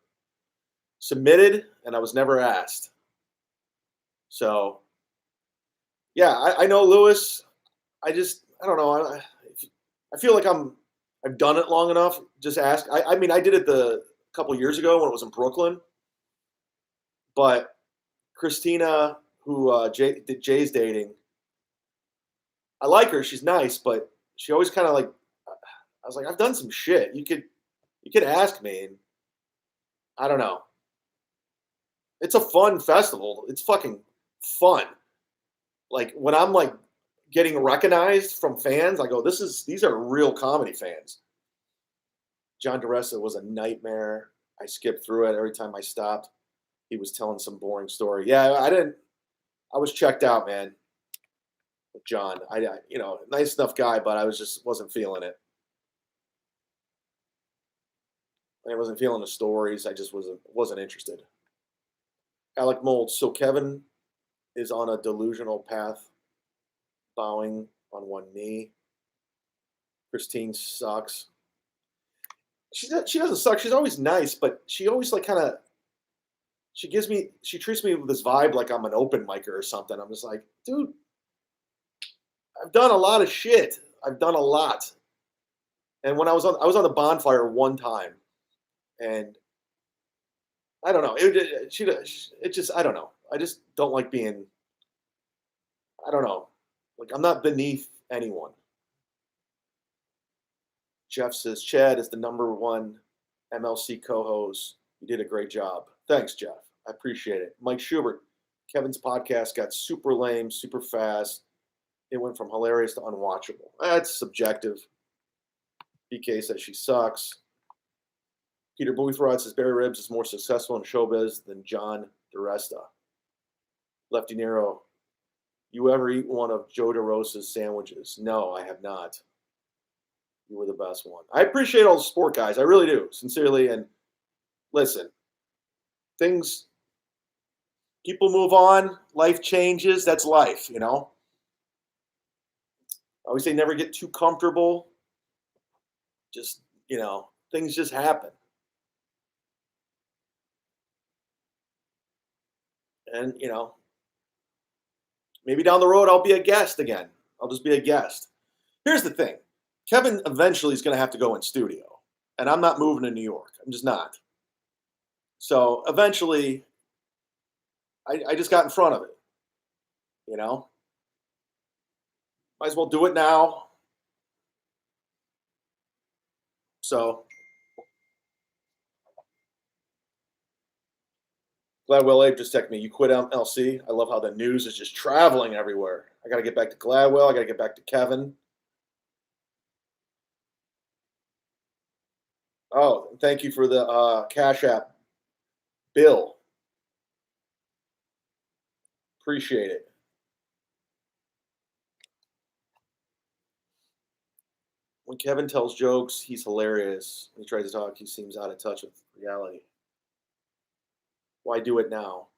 submitted and I was never asked. So, yeah, I know Lewis. I don't know. I feel like I've done it long enough. Just ask. I mean, I did it a couple years ago when it was in Brooklyn, but Christina, who Jay's dating, I like her. She's nice, but she always kind of like. I was like, I've done some shit. You could ask me. And I don't know. It's a fun festival. It's fucking fun. Like when I'm like getting recognized from fans, I go, these are real comedy fans. John DeResta was a nightmare. I skipped through it every time I stopped. He was telling some boring story. Yeah, I was checked out, man. With John, nice enough guy, but I wasn't feeling it. I wasn't feeling the stories. I just wasn't interested. Alec Mold. So Kevin is on a delusional path, bowing on one knee. Christine sucks. She doesn't suck. She's always nice, but she always like kind of. She treats me with this vibe like I'm an open micer or something. I'm just like, dude, I've done a lot of shit. I've done a lot. And when I was on the bonfire one time, and I don't know. It just I don't know. I just don't like being. I don't know. Like I'm not beneath anyone. Jeff says Chad is the number one MLC co-host. You did a great job. Thanks, Jeff. I appreciate it. Mike Schubert. Kevin's podcast got super lame, super fast. It went from hilarious to unwatchable. That's subjective. BK says she sucks. Peter Boothrod says Barry Ribs is more successful in showbiz than John DeResta. Lefty Nero, you ever eat one of Joe DeRosa's sandwiches? No, I have not. You were the best one. I appreciate all the support, guys. I really do, sincerely. And listen, people move on. Life changes. That's life, I always say never get too comfortable. Just, things just happen. And, maybe down the road I'll be a guest again. I'll just be a guest. Here's the thing. Kevin eventually is going to have to go in studio. And I'm not moving to New York. I'm just not. So eventually, I just got in front of it. Might as well do it now. So Gladwell Abe just texted me. You quit MLC. I love how the news is just traveling everywhere. I got to get back to Gladwell. I got to get back to Kevin. Oh, thank you for the Cash App, Bill. Appreciate it. When Kevin tells jokes, he's hilarious. When he tries to talk, he seems out of touch with reality. Why do it now?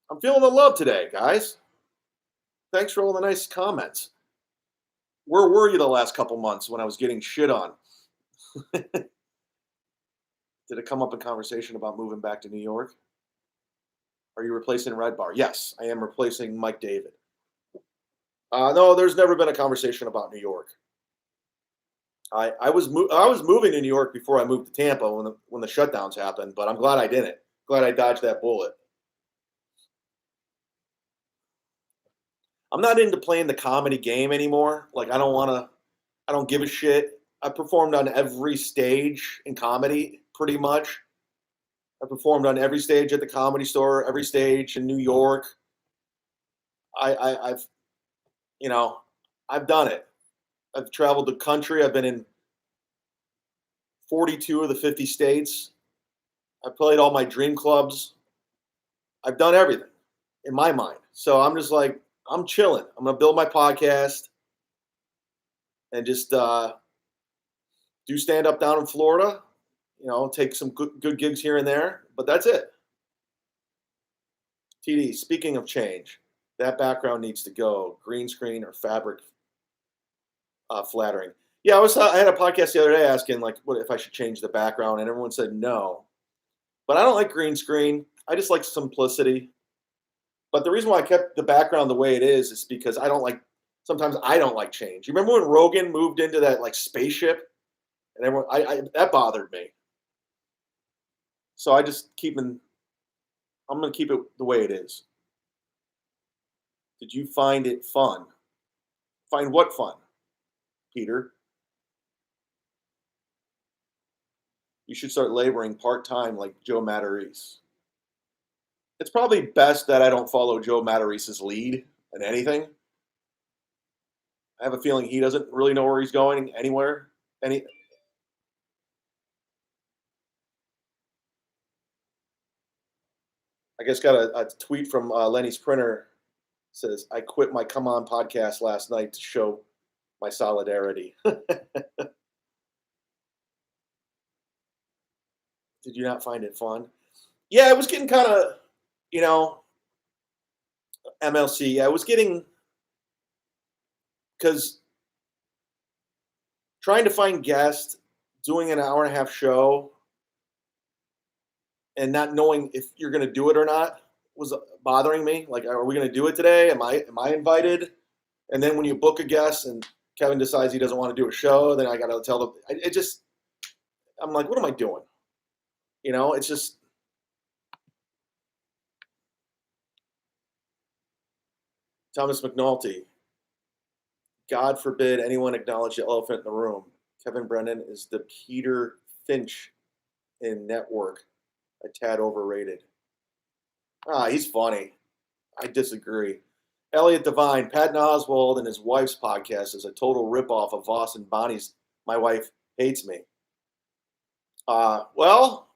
I'm feeling the love today, guys. Thanks for all the nice comments. Where were you the last couple months when I was getting shit on? Did it come up in conversation about moving back to New York? Are you replacing Red Bar? Yes, I am replacing Mike David. No, there's never been a conversation about New York. I was moving to New York before I moved to Tampa when the shutdowns happened, but I'm glad I didn't. Glad I dodged that bullet. I'm not into playing the comedy game anymore. Like I don't give a shit. I performed on every stage in comedy, pretty much. I performed on every stage at the Comedy Store, every stage in New York. I've I've done it. I've traveled the country. I've been in 42 of the 50 states. I played all my dream clubs. I've done everything. in my mind. So I'm just like, I'm chilling. I'm gonna build my podcast and just do stand up down in Florida. Take some good gigs here and there, but that's it. TD. Speaking of change, that background needs to go. Green screen or fabric flattering. Yeah, I had a podcast the other day asking like, what if I should change the background, and everyone said no. But I don't like green screen. I just like simplicity. But the reason why I kept the background the way it is because I don't like. Sometimes I don't like change. You remember when Rogan moved into that like spaceship, and everyone, that bothered me. So I just I'm going to keep it the way it is. Did you find it fun? Find what fun, Peter? You should start laboring part time like Joe Matarese. It's probably best that I don't follow Joe Matarese's lead in anything. I have a feeling he doesn't really know where he's going anywhere. Any I guess got a tweet from Lenny's printer says I quit my Come On podcast last night to show my solidarity. Did you not find it fun? Yeah, it was getting kind of, you know, MLC. Yeah, it was getting because trying to find guests, doing an hour and a half show, and not knowing if you're going to do it or not was bothering me. Like, are we going to do it today? Am I invited? And then when you book a guest and Kevin decides he doesn't want to do a show, then I got to tell them. I'm like, what am I doing? It's just Thomas McNulty. God forbid anyone acknowledge the elephant in the room. Kevin Brennan is the Peter Finch in Network, a tad overrated. He's funny. I disagree. Elliot Devine, Patton Oswalt and his wife's podcast is a total ripoff of Voss and Bonnie's My Wife Hates Me. Well,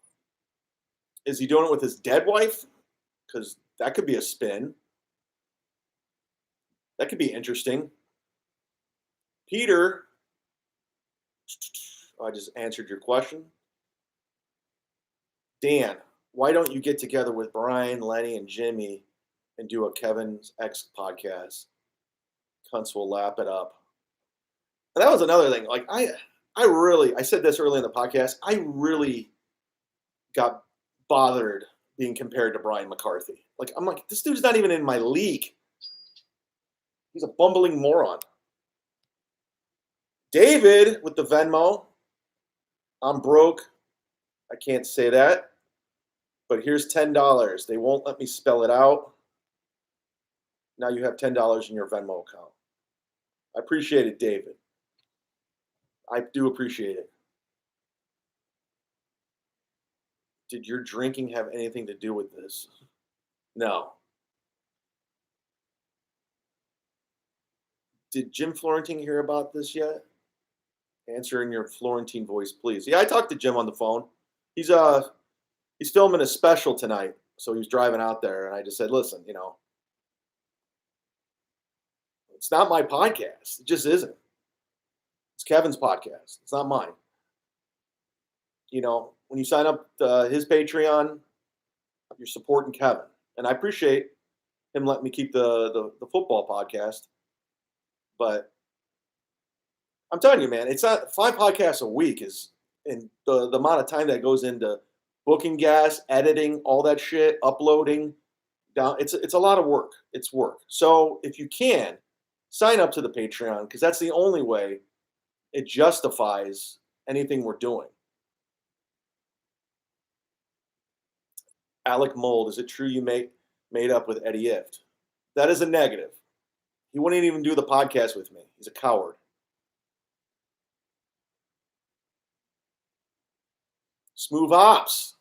is he doing it with his dead wife? Because that could be a spin. That could be interesting. Peter, I just answered your question. Dan, why don't you get together with Brian, Lenny, and Jimmy and do a Kevin's X podcast? Cunts will lap it up. And that was another thing. Like I said this early in the podcast. I really got bothered being compared to Brian McCarthy. Like I'm like, this dude's not even in my league. He's a bumbling moron. David with the Venmo. I'm broke. I can't say that. But here's $10. They won't let me spell it out. Now you have $10 in your Venmo account. I appreciate it, David. I do appreciate it. Did your drinking have anything to do with this? No. Did Jim Florentine hear about this yet? Answer in your Florentine voice, please. Yeah, I talked to Jim on the phone. He's filming a special tonight, so he's driving out there, and I just said, listen, it's not my podcast. It just isn't. It's Kevin's podcast. It's not mine. When you sign up to his Patreon, you're supporting Kevin, and I appreciate him letting me keep the football podcast. But I'm telling you, man, it's not 5 podcasts a week and the amount of time that goes into booking gas, editing, all that shit, uploading down. It's a lot of work. It's work. So if you can, sign up to the Patreon because that's the only way it justifies anything we're doing. Alec Mold, is it true you made up with Eddie Ift? That is a negative. He wouldn't even do the podcast with me. He's a coward. Smooth Ops.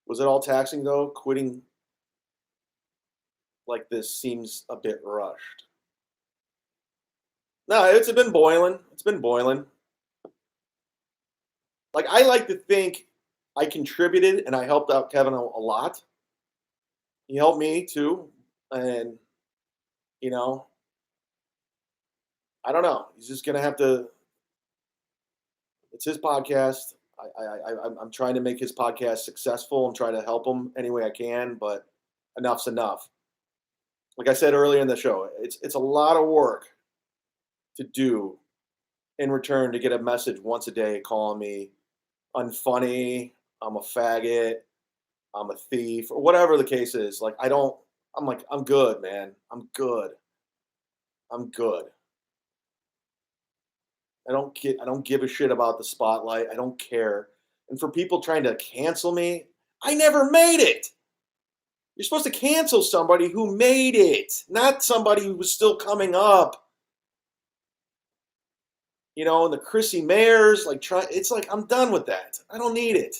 Was it all taxing though? Quitting like this seems a bit rushed. No, it's been boiling. It's been boiling. Like I like to think I contributed and I helped out Kevin a lot. He helped me too, and you know, I don't know. He's just gonna have to. It's his podcast. I'm trying to make his podcast successful. I'm trying to help him any way I can, but enough's enough. Like I said earlier in the show, it's a lot of work to do in return to get a message once a day calling me unfunny, I'm a faggot, I'm a thief, or whatever the case is. Like I'm like, I'm good, man. I'm good. I'm good. I don't give a shit about the spotlight. I don't care. And for people trying to cancel me, I never made it. You're supposed to cancel somebody who made it, not somebody who was still coming up. And the Chrissy Mayers, it's like I'm done with that. I don't need it.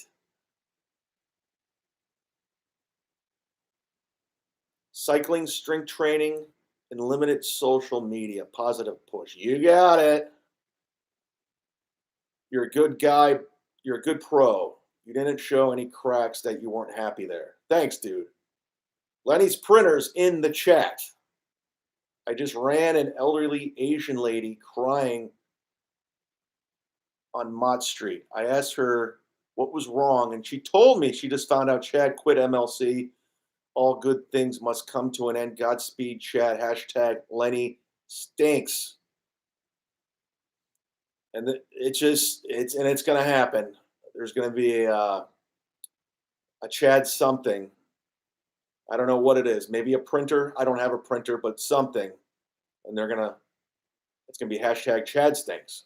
Cycling, strength training, and limited social media. Positive push. You got it. You're a good guy. You're a good pro. You didn't show any cracks that you weren't happy there. Thanks, dude. Lenny's Printers in the chat. I just ran an elderly Asian lady crying on Mott Street. I asked her what was wrong, and she told me she just found out Chad quit MLC. All good things must come to an end. Godspeed, Chad. Hashtag Lenny stinks. And it's going to happen. There's going to be a Chad something. I don't know what it is. Maybe a printer. I don't have a printer, but something. And it's going to be hashtag Chad stinks.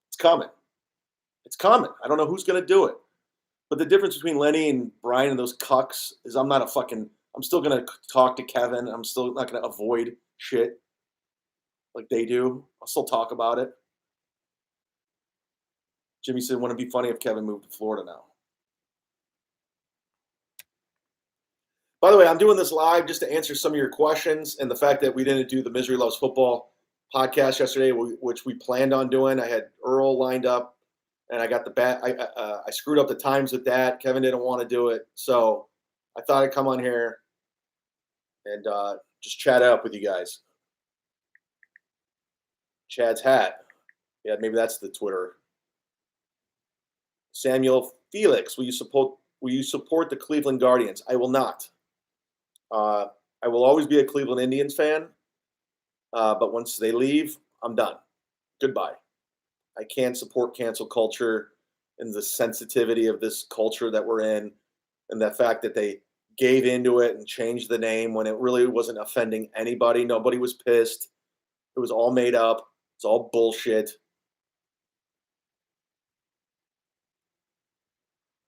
It's coming. It's coming. I don't know who's going to do it. But the difference between Lenny and Brian and those cucks is I'm still going to talk to Kevin. I'm still not going to avoid shit like they do. I'll still talk about it. Jimmy said, wouldn't it be funny if Kevin moved to Florida now? By the way, I'm doing this live just to answer some of your questions, and the fact that we didn't do the Misery Loves Football podcast yesterday, which we planned on doing. I had Earl lined up, and I got I screwed up the times with that. Kevin didn't want to do it, so I thought I'd come on here and just chat it up with you guys. Chad's hat. Yeah, maybe that's the Twitter. Samuel Felix, will you support the Cleveland Guardians? I will not. I will always be a Cleveland Indians fan, but once they leave, I'm done. Goodbye. I can't support cancel culture and the sensitivity of this culture that we're in, and the fact that they gave into it and changed the name when it really wasn't offending anybody. Nobody was pissed. It was all made up. It's all bullshit.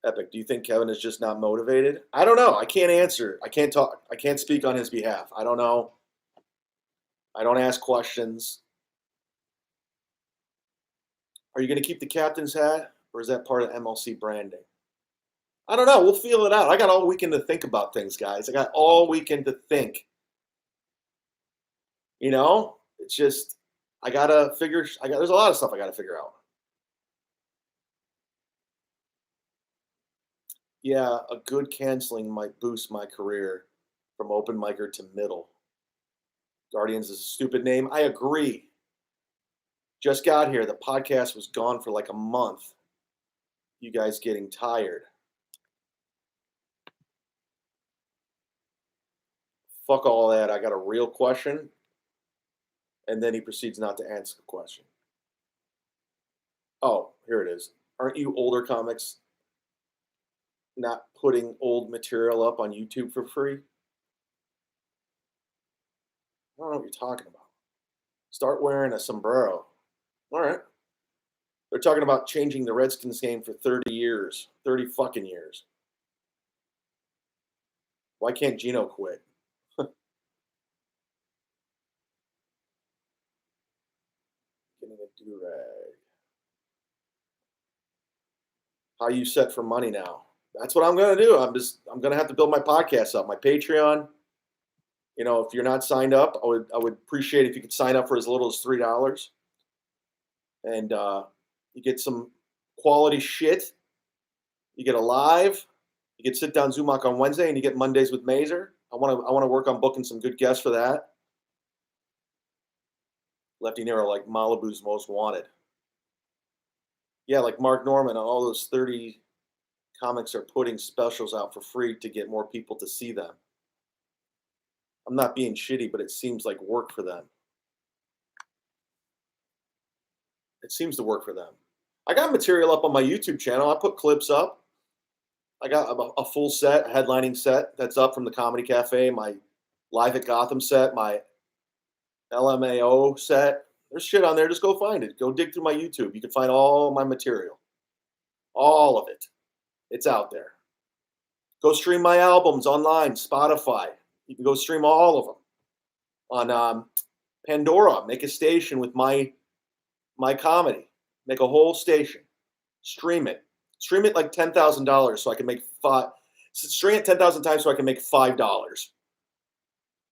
Epic, do you think Kevin is just not motivated? I don't know. I can't answer. I can't talk. I can't speak on his behalf. I don't know. I don't ask questions. Are you going to keep the captain's hat, or is that part of MLC branding? I don't know. We'll feel it out. I got all weekend to think about things, guys. I got all weekend to think. It's just I gotta figure. There's a lot of stuff I gotta figure out. Yeah, a good canceling might boost my career from open micer to middle. Guardians is a stupid name. I agree. Just got here. The podcast was gone for like a month. You guys getting tired? Fuck all that. I got a real question. And then he proceeds not to answer the question. Oh, here it is. Aren't you older comics not putting old material up on YouTube for free? I don't know what you're talking about. Start wearing a sombrero. All right. They're talking about changing the Redskins game for 30 years. 30 fucking years. Why can't Gino quit? Getting a do-rag. How you set for money now? That's what I'm going to do. I'm going to have to build my podcast up, my Patreon. If you're not signed up, I would appreciate if you could sign up for as little as $3, and you get some quality shit. You get a live You get sit down Zumach on Wednesday, and you get Mondays with Mazer. I want to work on booking some good guests for that. Lefty Nero, like Malibu's Most Wanted. Yeah, like Mark Norman and all those 30 comics are putting specials out for free to get more people to see them. I'm not being shitty, but it seems like work for them. It seems to work for them. I got material up on my YouTube channel. I put clips up. I got a full set, a headlining set that's up from the Comedy Cafe, my Live at Gotham set, my LMAO set. There's shit on there. Just go find it. Go dig through my YouTube. You can find all my material. All of it. It's out there. Go stream my albums online, Spotify. You can go stream all of them on Pandora. Make a station with my comedy. Make a whole station. Stream it. Stream it like $10,000 so I can make stream it 10,000 times so I can make $5.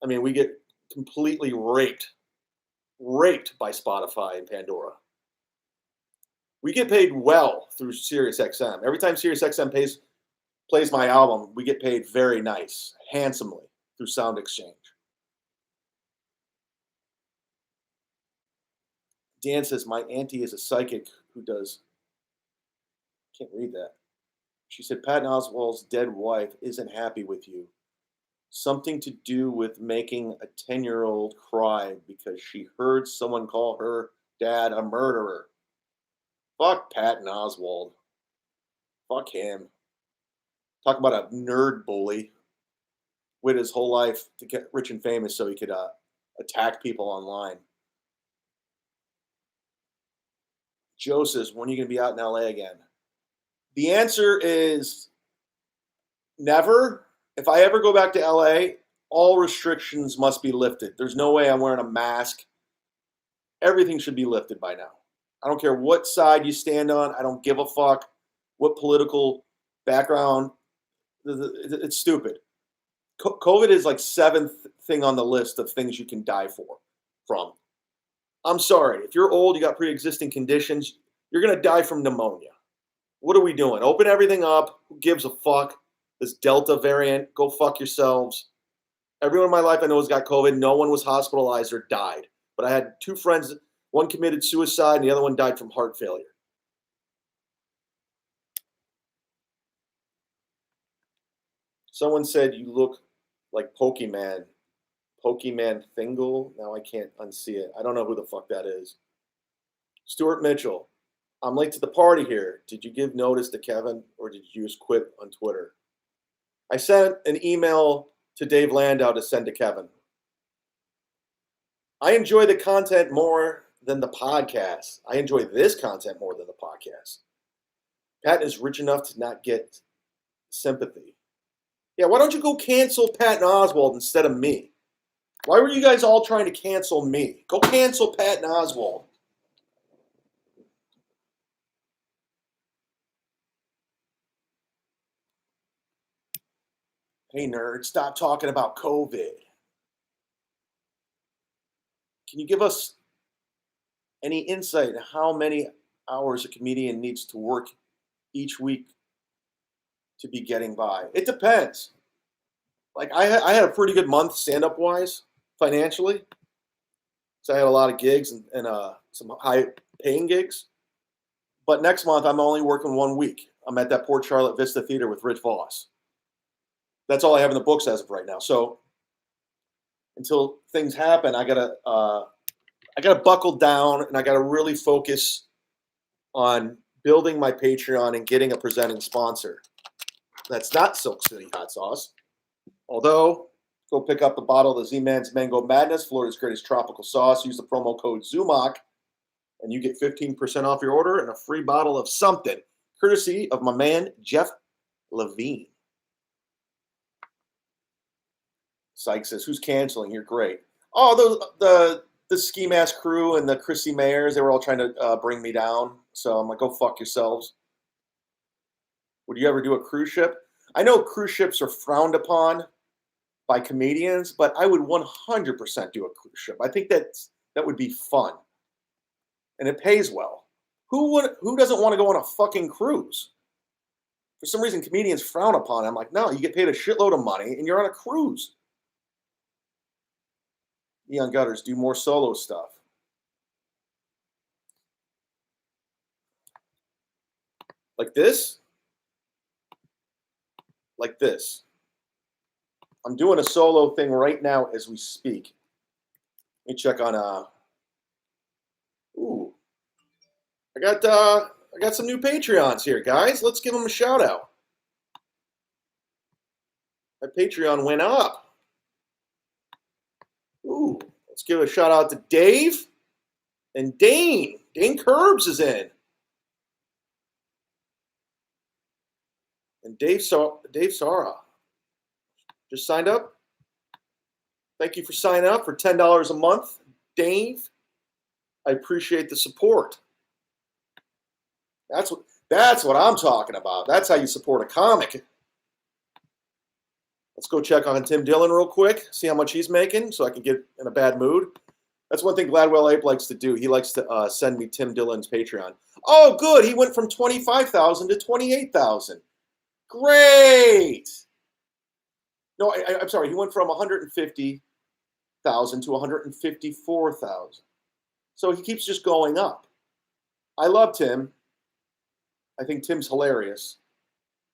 I mean, we get completely raped by Spotify and Pandora. We get paid well through SiriusXM. Every time SiriusXM plays my album, we get paid very nice, handsomely through Sound Exchange. Dan says, my auntie is a psychic who does, can't read that. She said, Patton Oswalt's dead wife isn't happy with you. Something to do with making a 10-year-old cry because she heard someone call her dad a murderer. Fuck Patton Oswalt. Fuck him. Talk about a nerd bully. Waited his whole life to get rich and famous so he could attack people online. Joe says, when are you going to be out in LA again? The answer is never. If I ever go back to LA, all restrictions must be lifted. There's no way I'm wearing a mask. Everything should be lifted by now. I don't care what side you stand on. I don't give a fuck what political background. It's stupid. COVID is like 7th thing on the list of things you can die from. I'm sorry. If you're old, you got pre-existing conditions, you're going to die from pneumonia. What are we doing? Open everything up. Who gives a fuck? This Delta variant, go fuck yourselves. Everyone in my life I know has got COVID. No one was hospitalized or died. But I had 2 friends, one committed suicide and the other one died from heart failure. Someone said you look like Pokemon Thingle. Now I can't unsee it. I don't know who the fuck that is. Stuart Mitchell. I'm late to the party here. Did you give notice to Kevin or did you just quit on Twitter? I sent an email to Dave Landau to send to Kevin. I enjoy the content more than the podcast. I enjoy this content more than the podcast. Patton is rich enough to not get sympathy. Yeah, why don't you go cancel Patton Oswalt instead of me? Why were you guys all trying to cancel me? Go cancel Patton Oswalt. Hey, nerd, stop talking about COVID. Can you give us any insight on how many hours a comedian needs to work each week to be getting by? It depends. Like, I had a pretty good month stand-up wise, financially. So I had a lot of gigs and some high-paying gigs. But next month, I'm only working 1 week. I'm at that Port Charlotte Vista Theater with Rich Voss. That's all I have in the books as of right now. So until things happen, I gotta buckle down and I gotta really focus on building my Patreon and getting a presenting sponsor. That's not Silk City Hot Sauce. Although, go pick up a bottle of the Z-Man's Mango Madness, Florida's greatest tropical sauce. Use the promo code ZUMAC and you get 15% off your order and a free bottle of something, courtesy of my man Jeff Levine. Sykes says, who's canceling? You're great. Oh, the Ski Mask crew and the Chrissy Mayers, they were all trying to bring me down. So I'm like, go fuck yourselves. Would you ever do a cruise ship? I know cruise ships are frowned upon by comedians, but I would 100% do a cruise ship. I think that would be fun. And it pays well. Who doesn't want to go on a fucking cruise? For some reason, comedians frown upon it. I'm like, no, you get paid a shitload of money and you're on a cruise. Neon Gutters, do more solo stuff. Like this? Like this. I'm doing a solo thing right now as we speak. Let me check on ooh. I got some new Patreons here, guys. Let's give them a shout out. My Patreon went up. Ooh, let's give a shout out to Dave and Dane. Dane Curbs is in. And Dave Sara just signed up. Thank you for signing up for $10 a month, Dave. I appreciate the support. That's what I'm talking about. That's how you support a comic. Let's go check on Tim Dillon real quick, see how much he's making so I can get in a bad mood. That's one thing Gladwell Ape likes to do. He likes to send me Tim Dillon's Patreon. Oh, good. He went from 25,000 to 28,000. Great. No, I'm sorry. He went from 150,000 to 154,000. So he keeps just going up. I love Tim. I think Tim's hilarious.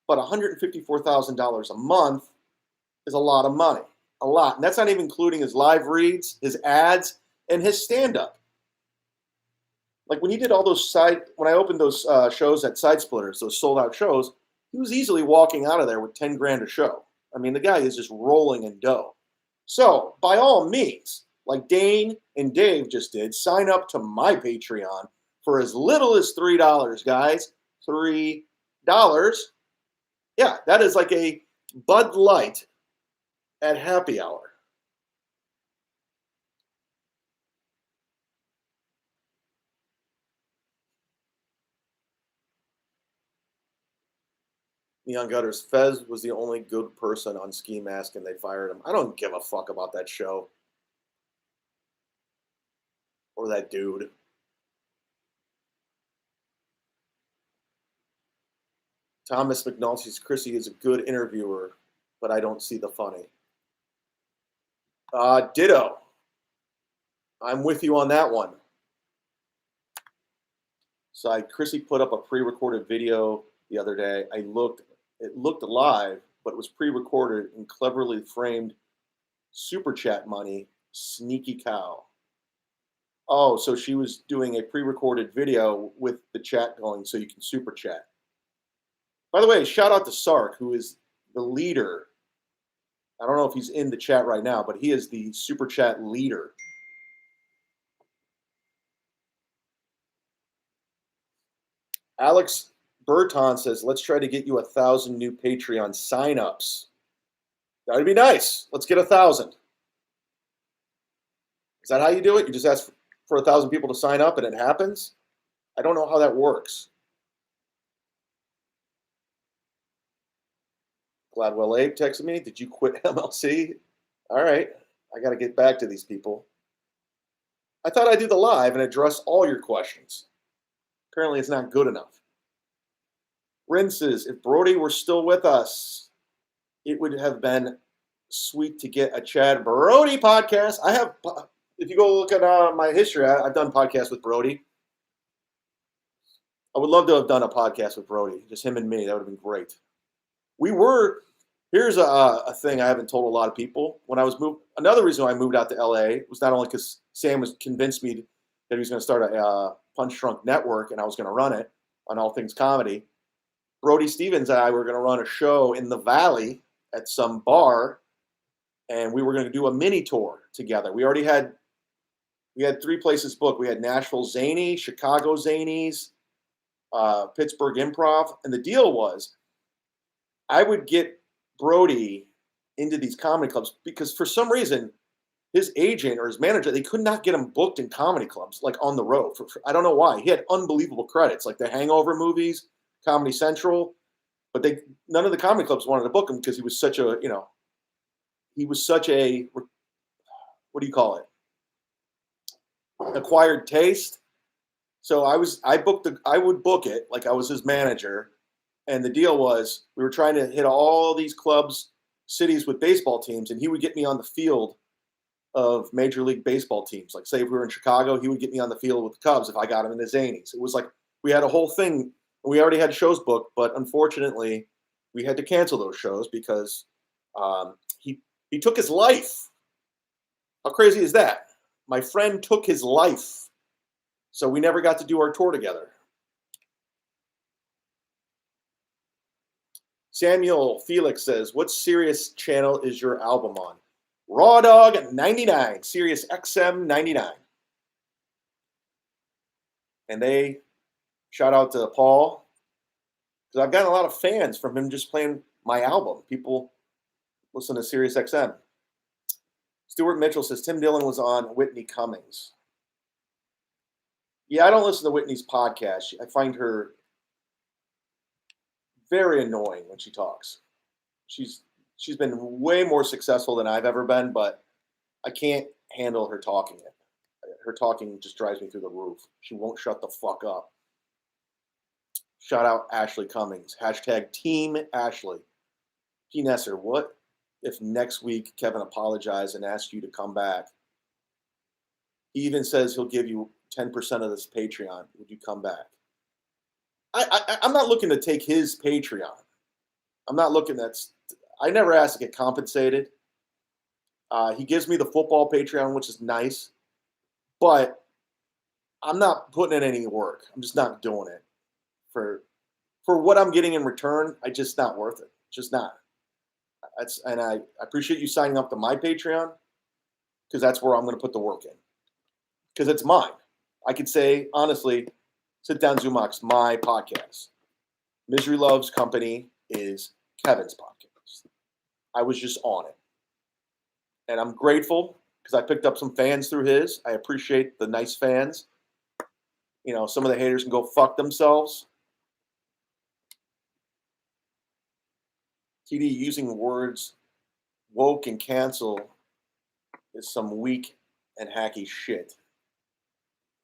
But $154,000 a month is a lot of money. A lot. And that's not even including his live reads, his ads, and his stand-up. Like when he did all those when I opened those shows at Side Splitters, those sold-out shows, he was easily walking out of there with 10 grand a show. I mean, the guy is just rolling in dough. So, by all means, like Dane and Dave just did, sign up to my Patreon for as little as $3, guys. $3. Yeah, that is like a Bud Light at happy hour. Neon Gutters, Fez was the only good person on Ski Mask and they fired him. I don't give a fuck about that show. Or that dude. Thomas McNulty's Chrissy is a good interviewer, but I don't see the funny. Ditto. I'm with you on that one. So Chrissy put up a pre-recorded video the other day. It looked live, but it was pre-recorded and cleverly framed super chat money. Sneaky cow. Oh, so she was doing a pre-recorded video with the chat going so you can super chat. By the way, shout out to Sark, who is the leader. I don't know if he's in the chat right now, but he is the super chat leader. Alex Burton says, let's try to get you 1,000 new Patreon signups. That'd be nice. Let's get 1,000. Is that how you do it? You just ask for 1,000 people to sign up and it happens? I don't know how that works. Gladwell Abe texted me. Did you quit MLC? All right. I got to get back to these people. I thought I'd do the live and address all your questions. Apparently, it's not good enough. Rinses, if Brody were still with us, it would have been sweet to get a Chad Brody podcast. If you go look at my history, I've done podcasts with Brody. I would love to have done a podcast with Brody, just him and me. That would have been great. Here's a thing I haven't told a lot of people. When I was another reason why I moved out to LA was not only because Sam was convinced me that he was going to start a Punch Drunk Network and I was going to run it on all things comedy. Brody Stevens and I were going to run a show in the Valley at some bar, and we were going to do a mini tour together. We had 3 places booked. We had Nashville Zany, Chicago Zanies, Pittsburgh Improv, and the deal was I would get Brody into these comedy clubs because for some reason his agent or his manager, they could not get him booked in comedy clubs, like on the road. I don't know why. He had unbelievable credits, like the Hangover movies, Comedy Central, but none of the comedy clubs wanted to book him because he was such a, what do you call it? Acquired taste. So I would book it like I was his manager, And the deal was we were trying to hit all these clubs, cities with baseball teams, and he would get me on the field of Major League Baseball teams. Like, say, if we were in Chicago, he would get me on the field with the Cubs if I got him in the Zanies. It was like we had a whole thing. We already had shows booked, but unfortunately, we had to cancel those shows because he took his life. How crazy is that? My friend took his life, so we never got to do our tour together. Samuel Felix says, "What Sirius channel is your album on?" Raw Dog 99, Sirius XM 99. And they shout out to Paul because I've gotten a lot of fans from him just playing my album. People listen to Sirius XM. Stuart Mitchell says Tim Dillon was on Whitney Cummings. Yeah, I don't listen to Whitney's podcast. I find her very annoying when she talks. She's been way more successful than I've ever been, but I can't handle her talking. Her talking just drives me through the roof. She won't shut the fuck up. Shout out Ashley Cummings. Hashtag Team Ashley. P. Nesser, what if next week Kevin apologized and asked you to come back? He even says he'll give you 10% of this Patreon. Would you come back? I'm not looking to take his Patreon. I'm not looking I never asked to get compensated. He gives me the football Patreon, which is nice, but I'm not putting in any work. I'm just not doing it for what I'm getting in return. I just not worth it. Just not. And I appreciate you signing up to my Patreon because that's where I'm going to put the work in because it's mine. I could say honestly, Sit Down Zumach's my podcast. Misery Loves Company is Kevin's podcast. I was just on it. And I'm grateful because I picked up some fans through his. I appreciate the nice fans. You know, some of the haters can go fuck themselves. TD, using words woke and cancel is some weak and hacky shit.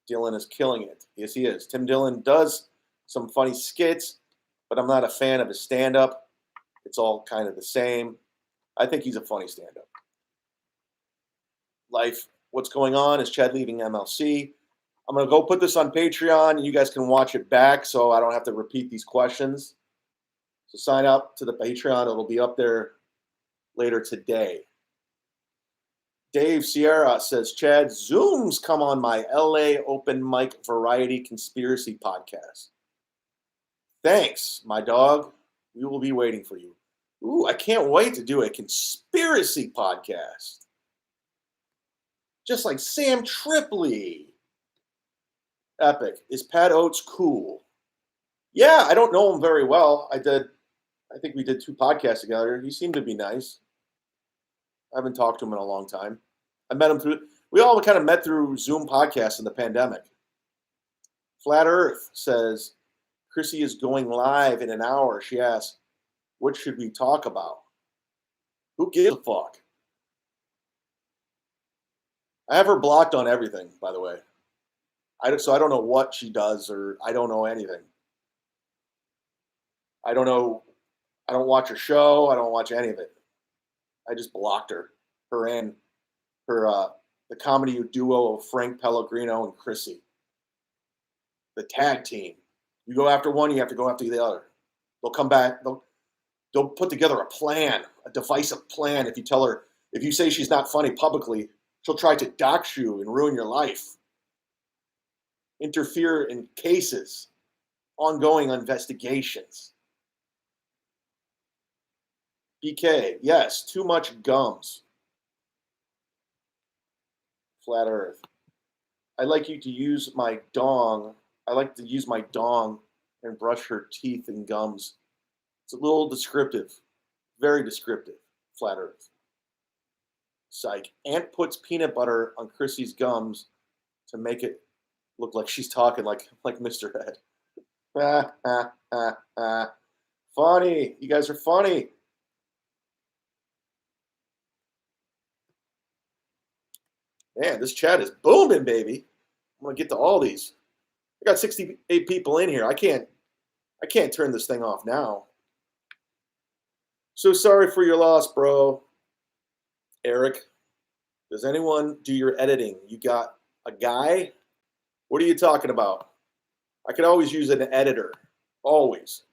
Dillon is killing it. Yes, he is. Tim Dillon does some funny skits, but I'm not a fan of his stand-up. It's all kind of the same. I think he's a funny stand-up. Life, what's going on? Is Chad leaving MLC? I'm going to go put this on Patreon, and you guys can watch it back so I don't have to repeat these questions. So sign up to the Patreon. It'll be up there later today. Dave Sierra says, Chad, Zooms come on my LA open mic variety conspiracy podcast. Thanks, my dog. We will be waiting for you. Ooh, I can't wait to do a conspiracy podcast. Just like Sam Tripoli. Epic. Is Pat Oates cool? Yeah, I don't know him very well. I think we did 2 podcasts together. He seemed to be nice. I haven't talked to him in a long time. We all kind of met through Zoom podcasts in the pandemic. Flat Earth says, Chrissy is going live in an hour. She asks, what should we talk about? Who gives a fuck? I have her blocked on everything, by the way. So I don't know what she does or I don't know anything. I don't know. I don't watch her show. I don't watch any of it. I just blocked her. Her and the comedy duo of Frank Pellegrino and Chrissy. The tag team. You go after one, you have to go after the other. They'll come back. They'll put together a plan, a divisive plan. If you say she's not funny publicly, she'll try to dox you and ruin your life. Interfere in cases, ongoing investigations. BK, yes, too much gums. Flat Earth. I like to use my dong and brush her teeth and gums. It's a little descriptive. Very descriptive. Flat Earth. Psych. Aunt puts peanut butter on Chrissy's gums to make it look like she's talking like Mr. Ed. Funny. You guys are funny. Man, this chat is booming, baby. I'm going to get to all these. I got 68 people in here. I can't I can't turn this thing off now. So sorry for your loss, bro. Eric, does anyone do your editing? You got a guy? What are you talking about? I could always use an editor. Always.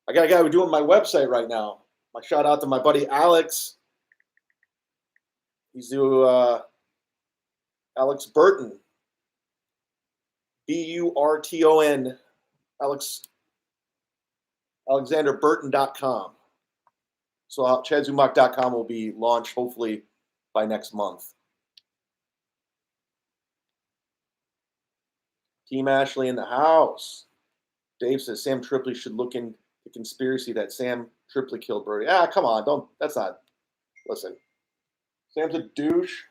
I got a guy who's doing my website right now. My shout out to my buddy Alex. He's doing Alex Burton. Burton. AlexanderBurton.com. So ChadZumach.com will be launched hopefully by next month. Team Ashley in the house. Dave says Sam Tripoli should look into the conspiracy that Sam Tripoli killed Brody. Ah, come on, don't. That's not. Listen, Sam's a douche.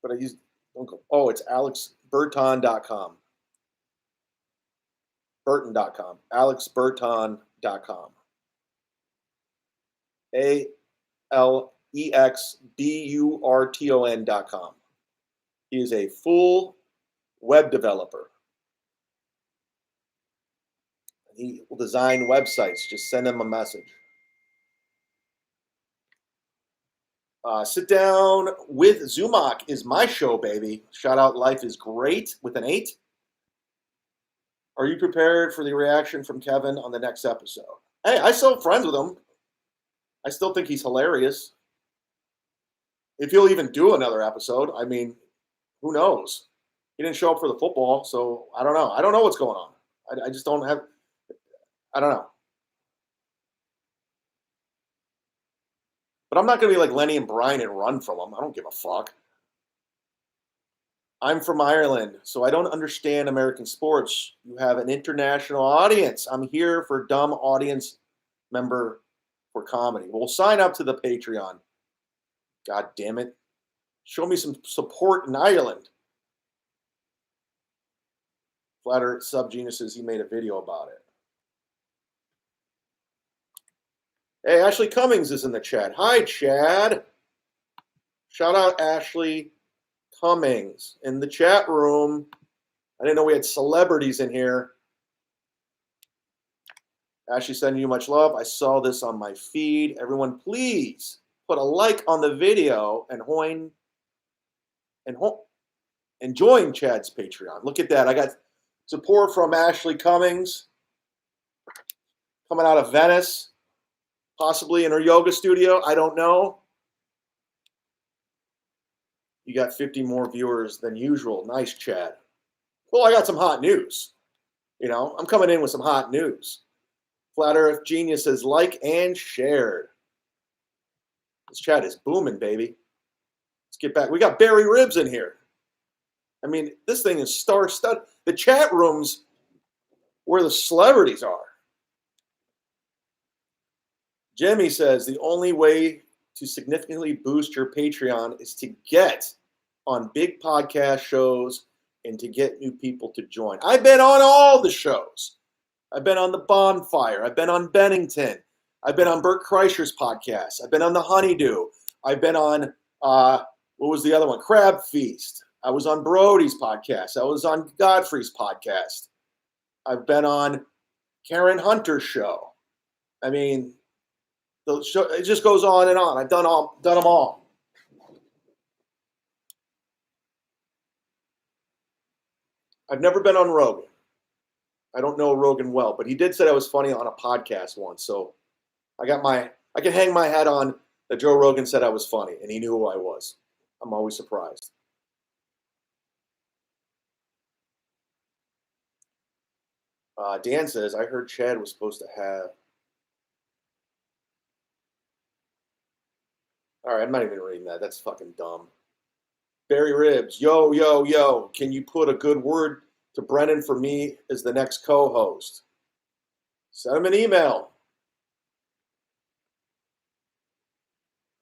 But I use. Oh, it's AlexBurton.com. Burton.com. AlexBurton.com. ALEXBURTON.com. He is a full web developer. He will design websites. Just send him a message. Sit Down with Zumach is my show, baby. Shout out Life is Great with an 8. Are you prepared for the reaction from Kevin on the next episode? Hey, I still friends with him. I still think he's hilarious. If he'll even do another episode, I mean, who knows? He didn't show up for the football, so I don't know. I don't know what's going on. I just don't have. I don't know. But I'm not going to be like Lenny and Brian and run from them. I don't give a fuck. I'm from Ireland, so I don't understand American sports. You have an international audience. I'm here for dumb audience member for comedy. Well, sign up to the Patreon. God damn it. Show me some support in Ireland. Flat Earth Subgeniuses, he made a video about it. Hey, Ashley Cummings is in the chat. Hi, Chad. Shout out Ashley Cummings in the chat room. I didn't know we had celebrities in here. Ashley, sending you much love. I saw this on my feed. Everyone, please put a like on the video and join Chad's Patreon. Look at that. I got support from Ashley Cummings coming out of Venice, possibly in her yoga studio. I don't know. You got 50 more viewers than usual. Nice, Chad. Well, I got some hot news. You know, I'm coming in with some hot news. Flat Earth Genius says like and shared. This chat is booming, baby. Let's get back. We got Barry Ribs in here. I mean, this thing is star-studded. The chat rooms where the celebrities are. Jimmy says the only way to significantly boost your Patreon is to get on big podcast shows and to get new people to join. I've been on all the shows. I've been on The Bonfire. I've been on Bennington. I've been on Bert Kreischer's podcast. I've been on The Honeydew. I've been on, what was the other one? Crab Feast. I was on Brody's podcast. I was on Godfrey's podcast. I've been on Karen Hunter's show. I mean, it just goes on and on. I've done them all. I've never been on Rogan. I don't know Rogan well, but he did say I was funny on a podcast once. So I can hang my hat on that Joe Rogan said I was funny, and he knew who I was. I'm always surprised. Dan says, I heard Chad was supposed to have. All right, I'm not even reading that. That's fucking dumb. Barry Ribs, yo, yo, yo. Can you put a good word to Brennan for me as the next co-host? Send him an email.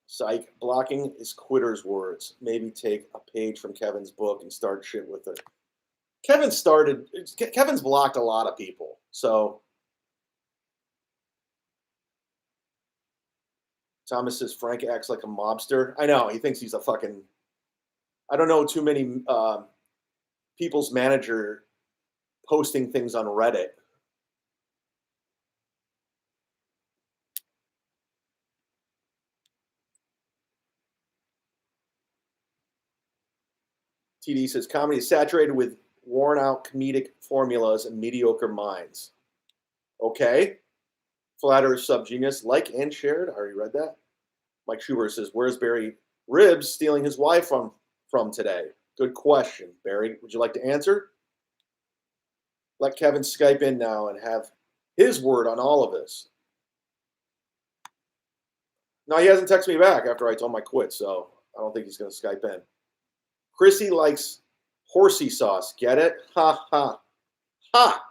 Psych, blocking is quitter's words. Maybe take a page from Kevin's book and start shit with it. Kevin's blocked a lot of people. So Thomas says Frank acts like a mobster. I know, he thinks he's a fucking, I don't know too many people's manager posting things on Reddit. TD says comedy is saturated with worn out comedic formulas and mediocre minds. Okay. Flatter Subgenius, like and shared. I already read that. Mike Schubert says, where's Barry Ribs stealing his wife from today? Good question, Barry. Would you like to answer? Let Kevin Skype in now and have his word on all of this. No, he hasn't texted me back after I told him I quit, so I don't think he's going to Skype in. Chrissy likes horsey sauce. Get it? Ha, ha, ha.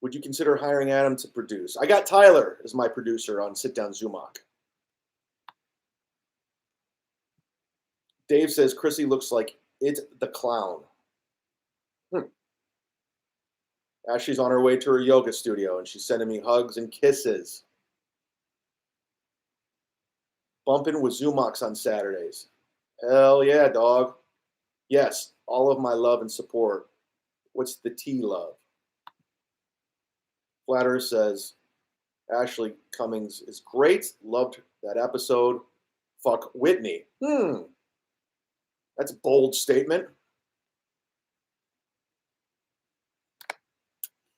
Would you consider hiring Adam to produce? I got Tyler as my producer on Sit Down Zumach. Dave says Chrissy looks like It the Clown. Ashley's on her way to her yoga studio, and she's sending me hugs and kisses. Bumping with Zumachs on Saturdays. Hell yeah, dog. Yes, all of my love and support. What's the T love? Flatterer says, Ashley Cummings is great. Loved that episode. Fuck Whitney. That's a bold statement.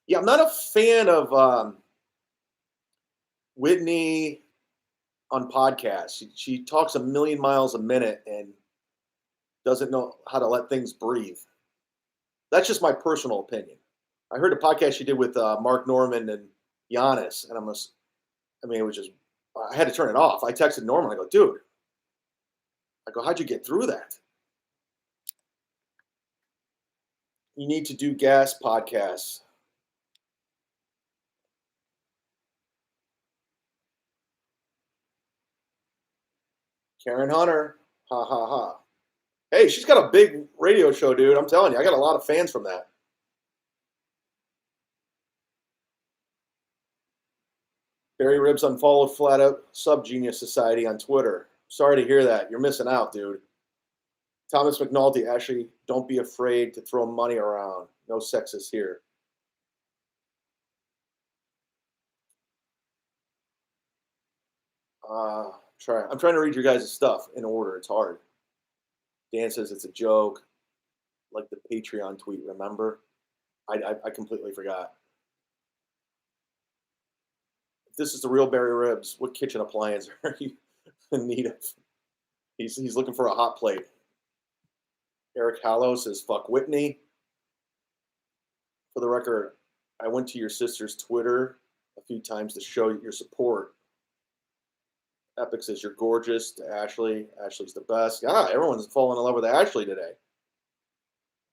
Yeah, I'm not a fan of Whitney on podcasts. She talks a million miles a minute and doesn't know how to let things breathe. That's just my personal opinion. I heard a podcast she did with Mark Norman and Giannis, and it was just, I had to turn it off. I texted Norman. I go, dude, how'd you get through that? You need to do gas podcasts. Karen Hunter, ha ha ha. Hey, she's got a big radio show, dude. I'm telling you, I got a lot of fans from that. Barry Ribs unfollowed Flat Out Subgenius Society on Twitter. Sorry to hear that. You're missing out, dude. Thomas McNulty, Ashley, don't be afraid to throw money around. No sexist here. I'm trying to read your guys' stuff in order. It's hard. Dan says it's a joke, like the Patreon tweet. Remember? I completely forgot. If this is the real Barry Ribs, what kitchen appliance are you in need of? He's looking for a hot plate. Eric Hallow says, fuck Whitney. For the record, I went to your sister's Twitter a few times to show your support. Epic says, you're gorgeous to Ashley. Ashley's the best. Yeah, everyone's falling in love with Ashley today.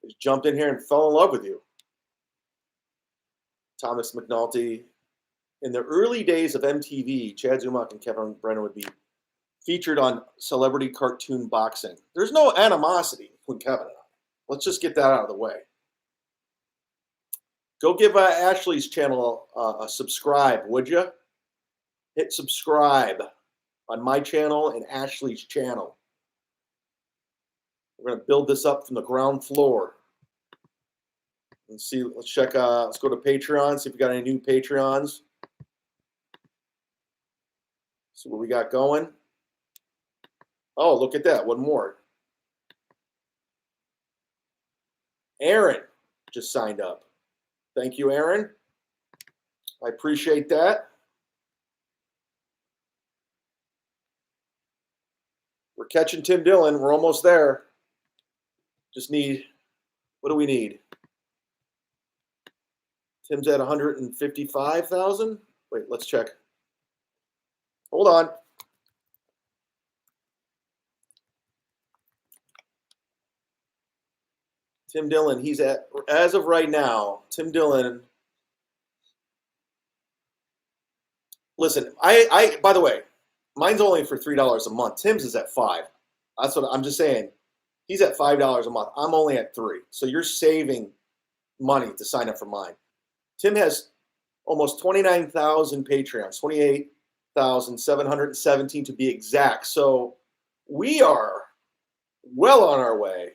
They just jumped in here and fell in love with you. Thomas McNulty. In the early days of MTV, Chad Zumach and Kevin Brennan would be featured on Celebrity Cartoon Boxing. There's no animosity between Kevin and I. Let's just get that out of the way. Go give Ashley's channel a subscribe, would you? Hit subscribe on my channel and Ashley's channel. We're going to build this up from the ground floor. And see, let's check, let's go to Patreon, see if we got any new Patreons. See what we got going. Oh, look at that. One more. Aaron just signed up. Thank you, Aaron. I appreciate that. We're catching Tim Dillon. We're almost there. Just need, what do we need? Tim's at 155,000. Wait, let's check. Hold on. Tim Dillon, he's at, as of right now, Tim Dillon. Listen, I by the way, mine's only for $3 a month. Tim's is at $5. That's what I'm just saying. He's at $5 a month. I'm only at $3. So you're saving money to sign up for mine. Tim has almost 29,000 Patreons, 28 1,717 to be exact. So we are well on our way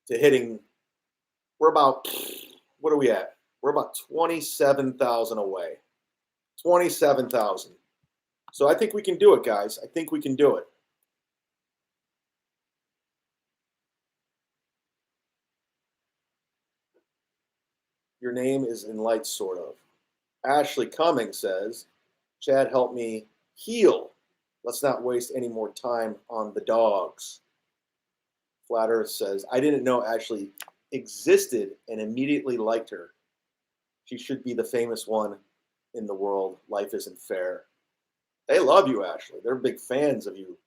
to hitting. We're about, what are we at? We're about 27,000 away. 27,000. So I think we can do it, guys. I think we can do it. Your name is in lights, sort of. Ashley Cummings says, Chad, help me heal. Let's not waste any more time on the dogs. Flat Earth says, I didn't know Ashley existed and immediately liked her. She should be the famous one in the world. Life isn't fair. They love you, Ashley. They're big fans of you.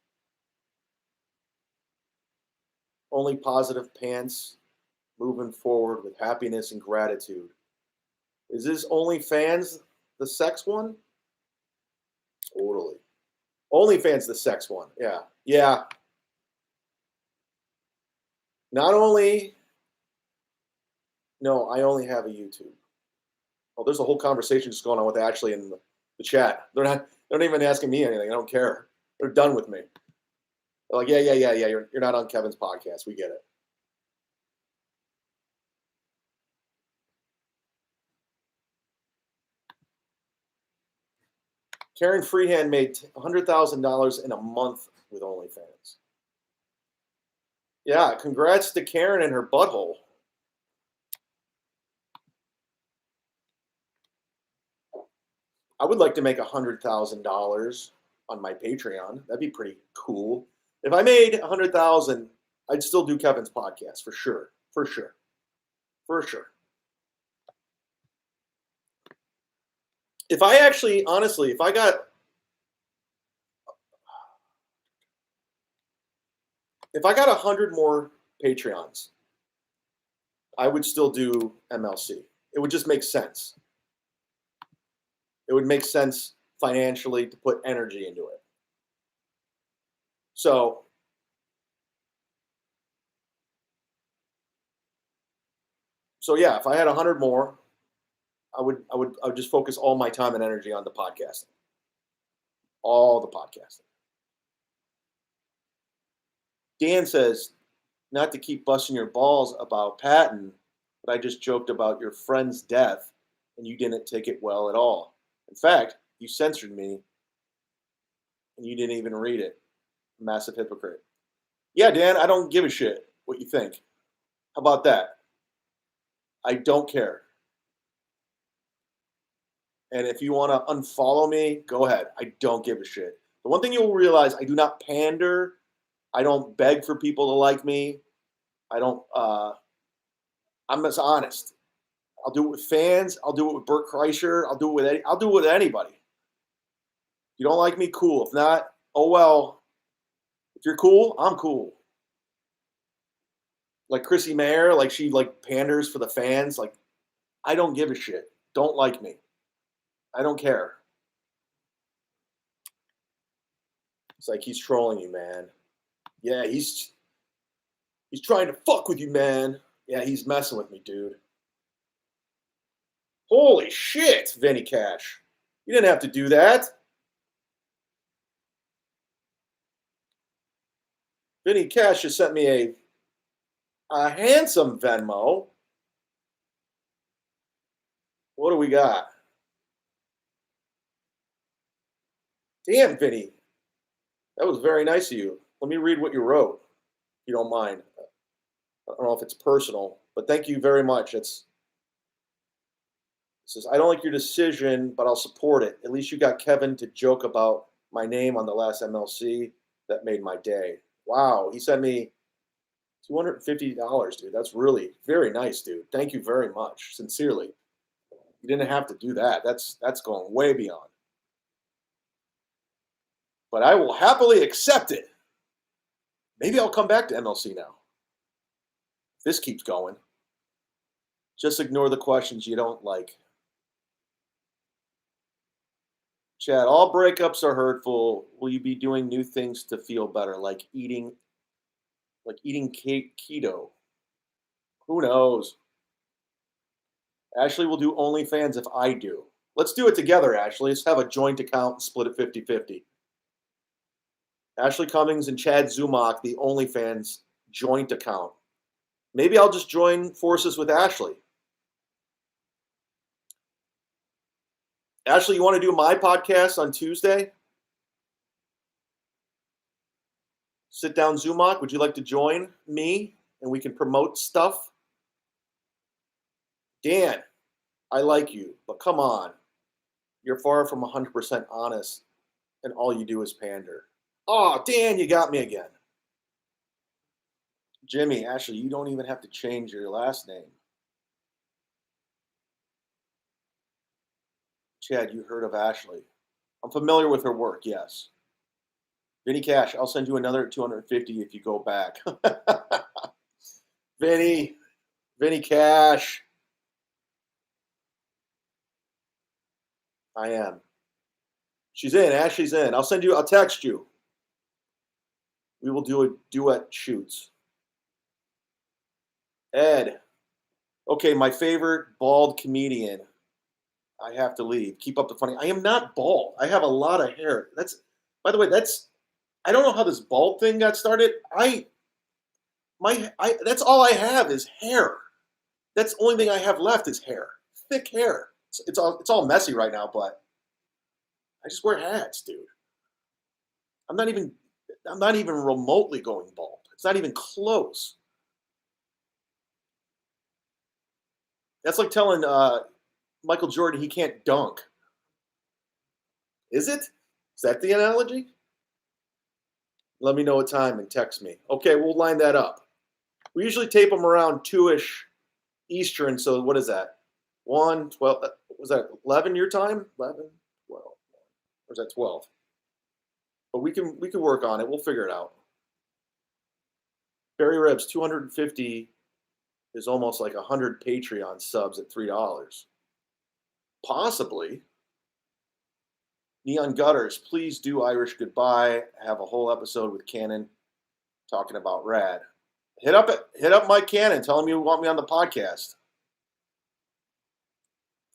Only positive pants, moving forward with happiness and gratitude. Is this OnlyFans the sex one? Totally. OnlyFans the sex one. Yeah. Yeah. Not only, no, I only have a YouTube. Oh, there's a whole conversation just going on with Ashley in the chat. They're not even asking me anything. I don't care. They're done with me. They're like, yeah. You're not on Kevin's podcast. We get it. Karen Freehand made $100,000 in a month with OnlyFans. Yeah, congrats to Karen and her butthole. I would like to make $100,000 on my Patreon. That'd be pretty cool. If I made 100,000, I'd still do Kevin's podcast for sure. For sure. For sure. If I actually, honestly, if I got 100 more Patreons, I would still do MLC. It would just make sense. It would make sense financially to put energy into it. So yeah, if I had 100 more, I would just focus all my time and energy on the podcasting. All the podcasting. Dan says, not to keep busting your balls about Patton, but I just joked about your friend's death and you didn't take it well at all. In fact, you censored me and you didn't even read it. Massive hypocrite. Yeah, Dan, I don't give a shit what you think. How about that? I don't care. And if you want to unfollow me, go ahead. I don't give a shit. The one thing you'll realize, I do not pander. I don't beg for people to like me. I don't. I'm just honest. I'll do it with fans. I'll do it with Bert Kreischer. I'll do it with anybody. If you don't like me, cool. If not, oh well. If you're cool, I'm cool. Like Chrissy Mayer, like she like panders for the fans. Like I don't give a shit. Don't like me. I don't care. It's like he's trolling you, man. Yeah, he's trying to fuck with you, man. Yeah, he's messing with me, dude. Holy shit, Vinny Cash. You didn't have to do that. Vinny Cash just sent me a handsome Venmo. What do we got? Damn, Vinny. That was very nice of you. Let me read what you wrote, if you don't mind. I don't know if it's personal, but thank you very much. It says, I don't like your decision, but I'll support it. At least you got Kevin to joke about my name on the last MLC. That made my day. Wow. He sent me $250, dude. That's really very nice, dude. Thank you very much. Sincerely. You didn't have to do that. That's going way beyond. But I will happily accept it. Maybe I'll come back to MLC now. If this keeps going. Just ignore the questions you don't like. Chad, all breakups are hurtful. Will you be doing new things to feel better, like eating keto? Who knows? Ashley will do OnlyFans if I do. Let's do it together, Ashley. Let's have a joint account and split it 50-50. Ashley Cummings and Chad Zumach, the OnlyFans joint account. Maybe I'll just join forces with Ashley. Ashley, you want to do my podcast on Tuesday? Sit down, Zumach. Would you like to join me and we can promote stuff? Dan, I like you, but come on. You're far from 100% honest, and all you do is pander. Oh, Dan, you got me again. Jimmy, Ashley, you don't even have to change your last name. Chad, you heard of Ashley. I'm familiar with her work, yes. Vinny Cash, I'll send you another 250 if you go back. Vinny Cash. I am. She's in. Ashley's in. I'll text you. We will do a duet shoots. Ed. Okay, my favorite bald comedian. I have to leave. Keep up the funny. I am not bald. I have a lot of hair. By the way, I don't know how this bald thing got started. That's all I have is hair. That's the only thing I have left is hair. Thick hair. It's all messy right now, but I just wear hats, dude. I'm not even remotely going bald. It's not even close. That's like telling Michael Jordan he can't dunk. Is it? Is that the analogy? Let me know what time and text me. Okay, we'll line that up. We usually tape them around 2-ish Eastern, so what is that? 1, 12, was that 11 your time? 11, 12, or is that 12? But we can work on it. We'll figure it out. Barry Ribs, 250 is almost like 100 Patreon subs at $3. Possibly. Neon Gutters, please do Irish Goodbye. Have a whole episode with Cannon talking about Rad. Hit up Mike Cannon. Tell him you want me on the podcast.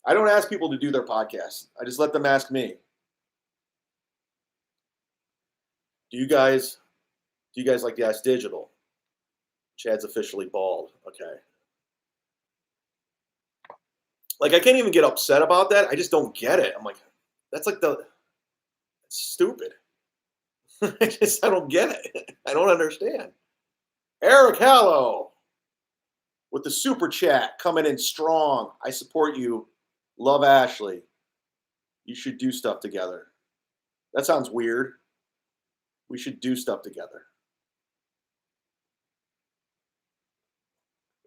I don't ask people to do their podcasts. I just let them ask me. Do you guys like Gas Digital? Chad's officially bald. Okay. Like, I can't even get upset about that. I just don't get it. I'm like, that's stupid. I don't get it. I don't understand. Eric Hallow with the super chat coming in strong. I support you. Love Ashley. You should do stuff together. That sounds weird. We should do stuff together.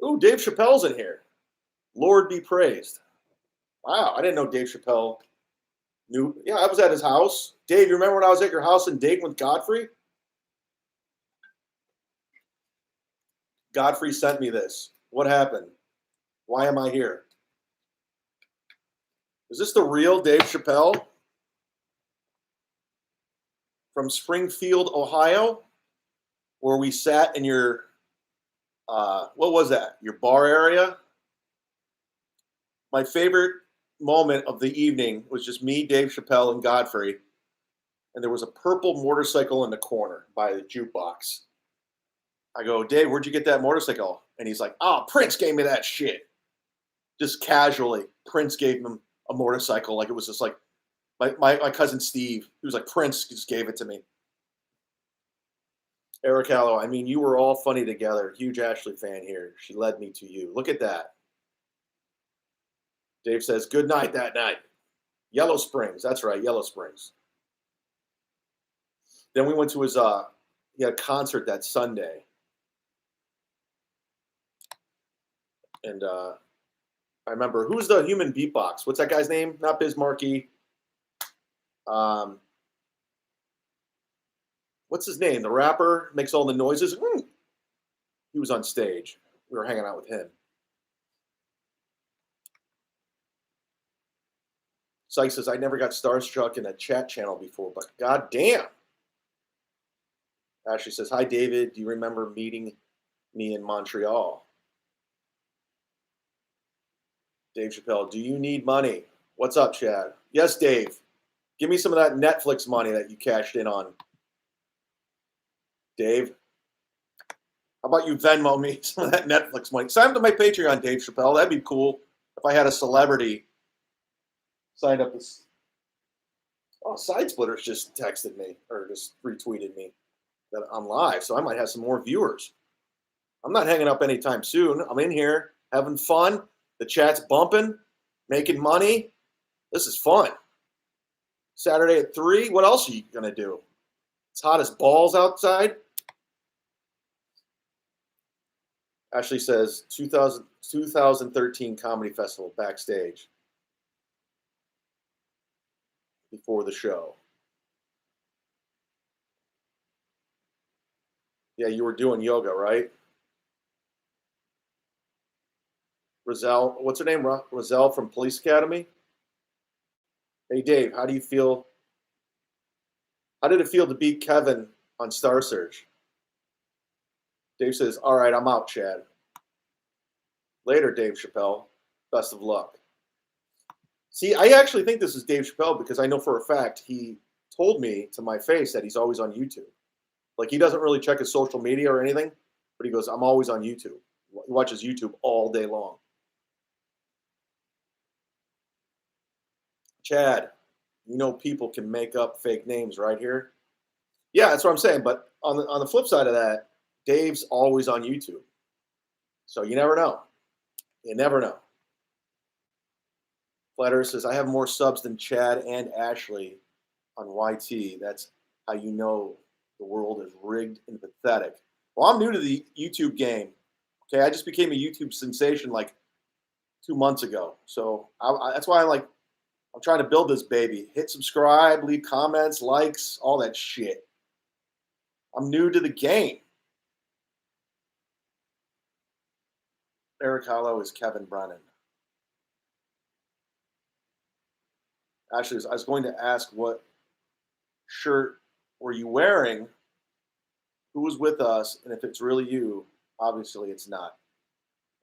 Ooh, Dave Chappelle's in here. Lord be praised. Wow, I didn't know Dave Chappelle knew. Yeah, I was at his house. Dave, you remember when I was at your house in Dayton with Godfrey? Godfrey sent me this. What happened? Why am I here? Is this the real Dave Chappelle? From Springfield, Ohio? Where we sat in your, what was that? Your bar area? My favorite moment of the evening was just me, Dave Chappelle, and Godfrey. And there was a purple motorcycle in the corner by the jukebox. I go, Dave, where'd you get that motorcycle? And he's like, oh, Prince gave me that shit. Just casually, Prince gave him a motorcycle. Like it was just like my cousin Steve. He was like, Prince just gave it to me. Eric Hallow, I mean, you were all funny together. Huge Ashley fan here. She led me to you. Look at that. Dave says, good night that night. Yellow Springs. That's right, Yellow Springs. Then we went to his, he had a concert that Sunday. And I remember, who's the human beatbox? What's that guy's name? Not Biz Markie. What's his name? The rapper makes all the noises. He was on stage. We were hanging out with him. Sykes says, I never got starstruck in a chat channel before, but goddamn. Ashley says, hi, David. Do you remember meeting me in Montreal? Dave Chappelle, do you need money? What's up, Chad? Yes, Dave. Give me some of that Netflix money that you cashed in on. Dave, how about you Venmo me some of that Netflix money? Sign up to my Patreon, Dave Chappelle. That'd be cool if I had a celebrity signed up as. Oh, Side Splitters just texted me or just retweeted me that I'm live, so I might have some more viewers. I'm not hanging up anytime soon. I'm in here having fun. The chat's bumping, making money. This is fun. Saturday at 3. What else are you going to do? It's hot as balls outside. Ashley says 2013 Comedy Festival backstage before the show. Yeah, you were doing yoga, right? Roselle, what's her name? Roselle from Police Academy. Hey, Dave, how do you feel? How did it feel to beat Kevin on Star Search? Dave says, all right, I'm out, Chad. Later, Dave Chappelle. Best of luck. See, I actually think this is Dave Chappelle because I know for a fact he told me to my face that he's always on YouTube. Like, he doesn't really check his social media or anything, but he goes, I'm always on YouTube. He watches YouTube all day long. Chad, you know people can make up fake names right here. Yeah, that's what I'm saying. But on the flip side of that, Dave's always on YouTube. So you never know. You never know. Flatter says, I have more subs than Chad and Ashley on YT. That's how you know the world is rigged and pathetic. Well, I'm new to the YouTube game. Okay, I just became a YouTube sensation like 2 months ago. So that's why I'm trying to build this baby. Hit subscribe, leave comments, likes, all that shit. I'm new to the game. Eric Hollow is Kevin Brennan. Actually, I was going to ask what shirt were you wearing, who was with us, and if it's really you. Obviously, it's not.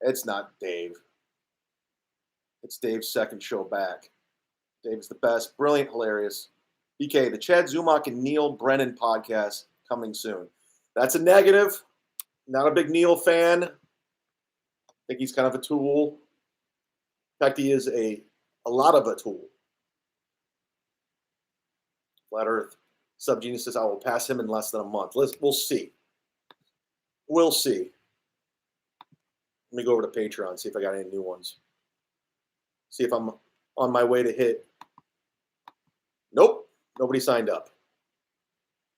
It's not Dave. It's Dave's second show back. Dave's the best, brilliant, hilarious. BK, the Chad Zumock and Neil Brennan podcast coming soon. That's a negative. Not a big Neil fan. I think he's kind of a tool. In fact, he is a lot of a tool. Flat Earth. Subgenius says, I will pass him in less than a month. We'll see. We'll see. Let me go over to Patreon, see if I got any new ones. See if I'm on my way to hit. Nope. Nobody signed up.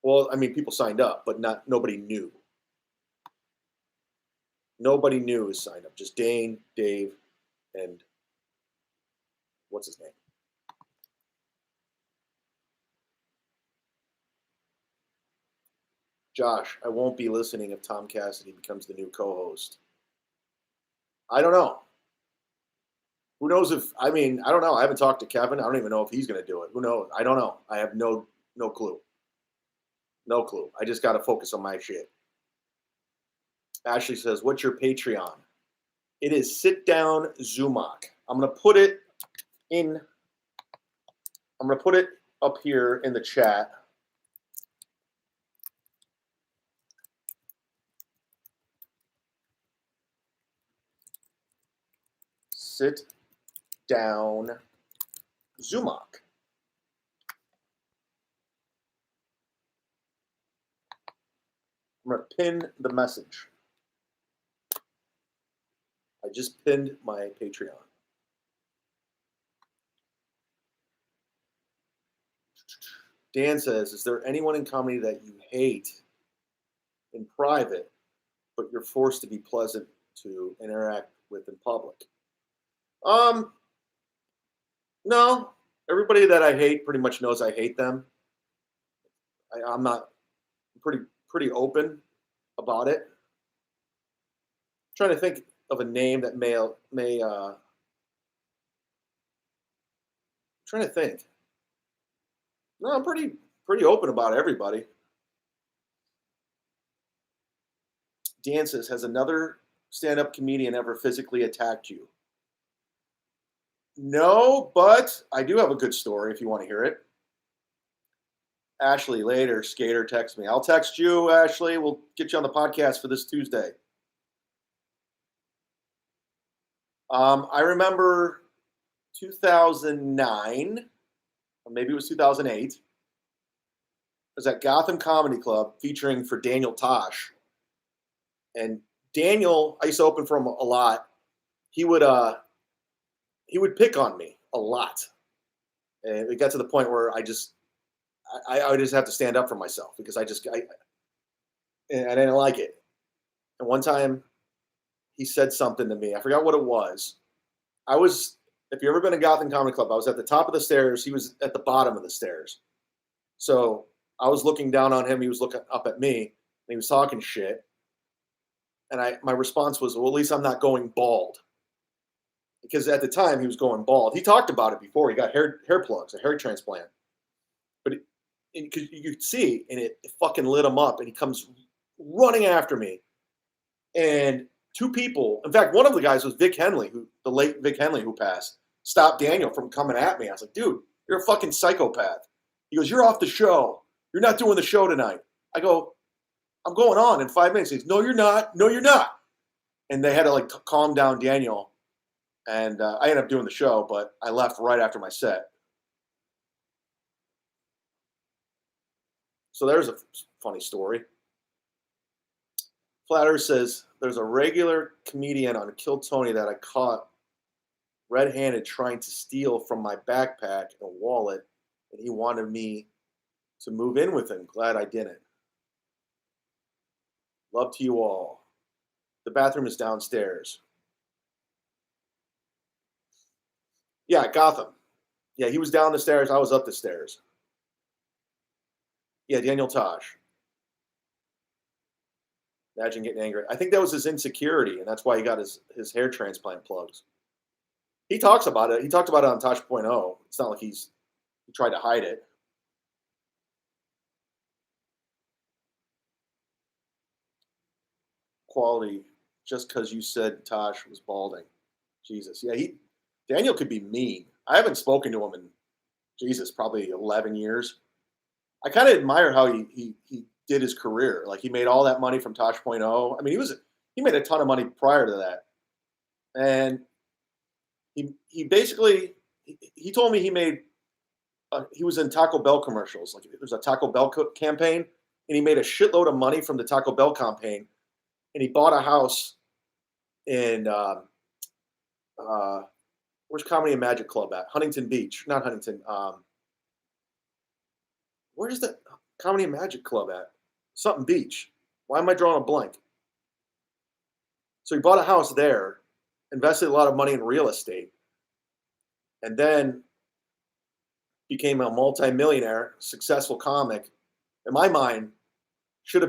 Well, I mean, people signed up, but nobody new. Nobody new is signed up. Just Dane, Dave, and what's his name? Josh, I won't be listening if Tom Cassidy becomes the new co-host. I don't know. Who knows if, I mean, I don't know. I haven't talked to Kevin. I don't even know if he's going to do it. Who knows? I don't know. I have no clue. No clue. I just got to focus on my shit. Ashley says, what's your Patreon? It is Sit Down Zumock. I'm going to put it up here in the chat. Sit Down Zumock. I'm going to pin the message. I just pinned my Patreon. Dan says, is there anyone in comedy that you hate in private, but you're forced to be pleasant to interact with in public? No. Everybody that I hate pretty much knows I hate them. I'm not pretty open about it. I'm trying to think of a name that may trying to think. No, I'm pretty open about everybody. Dan says, has another stand-up comedian ever physically attacked you? No, but I do have a good story if you want to hear it. Ashley later, Skater text me. I'll text you, Ashley. We'll get you on the podcast for this Tuesday. I remember 2009, or maybe it was 2008. I was at Gotham Comedy Club featuring for Daniel Tosh. And Daniel, I used to open for him a lot. He would pick on me a lot. And it got to the point where I would just have to stand up for myself because I didn't like it. And one time he said something to me. I forgot what it was. I was, if you ever been to Gotham Comedy Club, I was at the top of the stairs. He was at the bottom of the stairs. So I was looking down on him. He was looking up at me, and he was talking shit. And my response was, well, at least I'm not going bald. Because at the time he was going bald. He talked about it before. He got hair plugs, a hair transplant. But you could see, and it fucking lit him up. And he comes running after me. And two people, in fact, one of the guys was Vic Henley, the late Vic Henley who passed, stopped Daniel from coming at me. I was like, dude, you're a fucking psychopath. He goes, you're off the show. You're not doing the show tonight. I go, I'm going on in 5 minutes. He goes, no, you're not. No, you're not. And they had to like calm down Daniel. And I ended up doing the show, but I left right after my set. So there's a funny story. Flatter says, there's a regular comedian on Kill Tony that I caught red-handed trying to steal from my backpack and wallet, and he wanted me to move in with him. Glad I didn't. Love to you all. The bathroom is downstairs. Yeah, Gotham. Yeah, he was down the stairs. I was up the stairs. Yeah, Daniel Tosh. Imagine getting angry. I think that was his insecurity, and that's why he got his hair transplant plugs. He talks about it. He talked about it on Tosh.0. It's not like he tried to hide it. Quality, just because you said Tosh was balding. Jesus. Yeah, Daniel could be mean. I haven't spoken to him in, Jesus, probably 11 years. I kind of admire how he did his career. Like he made all that money from Tosh.0. I mean, he made a ton of money prior to that. And he basically he told me he made he was in Taco Bell commercials. Like there's a Taco Bell campaign, and he made a shitload of money from the Taco Bell campaign, and he bought a house in where's Comedy and Magic Club at? Huntington Beach, not Huntington. Where's the Comedy and Magic Club at? Something Beach. Why am I drawing a blank? So he bought a house there, invested a lot of money in real estate, and then became a multimillionaire, successful comic. In my mind, should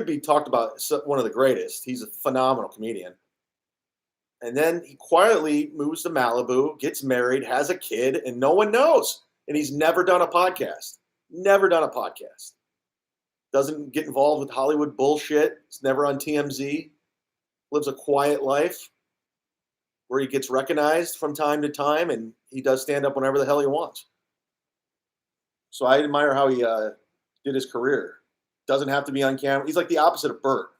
be talked about as one of the greatest. He's a phenomenal comedian. And then he quietly moves to Malibu, gets married, has a kid, and no one knows. And he's never done a podcast. Never done a podcast. Doesn't get involved with Hollywood bullshit. It's never on TMZ. Lives a quiet life where he gets recognized from time to time, and he does stand up whenever the hell he wants. So I admire how he did his career. Doesn't have to be on camera. He's like the opposite of Bert.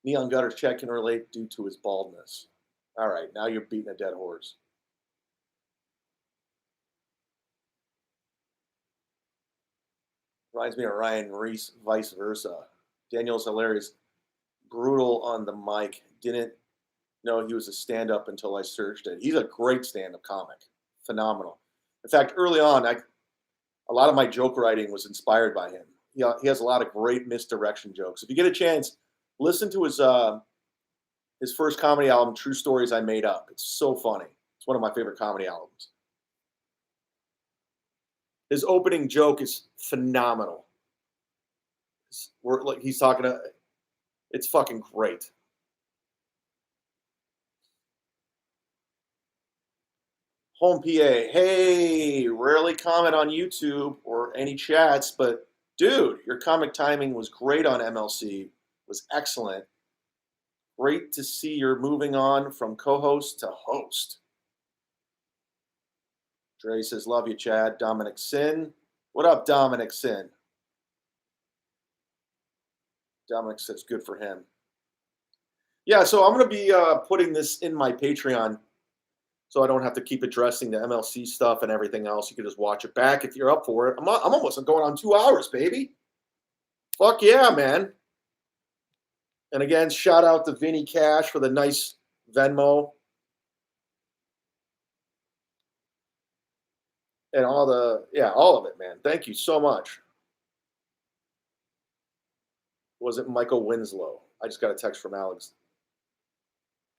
Neon Gutters Chat can relate due to his baldness. All right, now you're beating a dead horse. Reminds me of Ryan Reese, vice versa. Daniel's hilarious. Brutal on the mic. Didn't know he was a stand-up until I searched it. He's a great stand-up comic. Phenomenal. In fact, early on, a lot of my joke writing was inspired by him. He has a lot of great misdirection jokes. If you get a chance, listen to his first comedy album, True Stories I Made Up. It's so funny. It's one of my favorite comedy albums. His opening joke is phenomenal. He's talking to, it's fucking great. Home PA, hey, rarely comment on YouTube or any chats, but dude, your comic timing was great on MLC, was excellent. Great to see you're moving on from co-host to host. Dre says, love you, Chad. Dominic Sin. What up, Dominic Sin? Dominic says, good for him. Yeah, so I'm going to be putting this in my Patreon so I don't have to keep addressing the MLC stuff and everything else. You can just watch it back if you're up for it. I'm almost going on 2 hours, baby. Fuck yeah, man. And again, shout out to Vinny Cash for the nice Venmo. And all of it, man. Thank you so much. Was it Michael Winslow? I just got a text from Alex.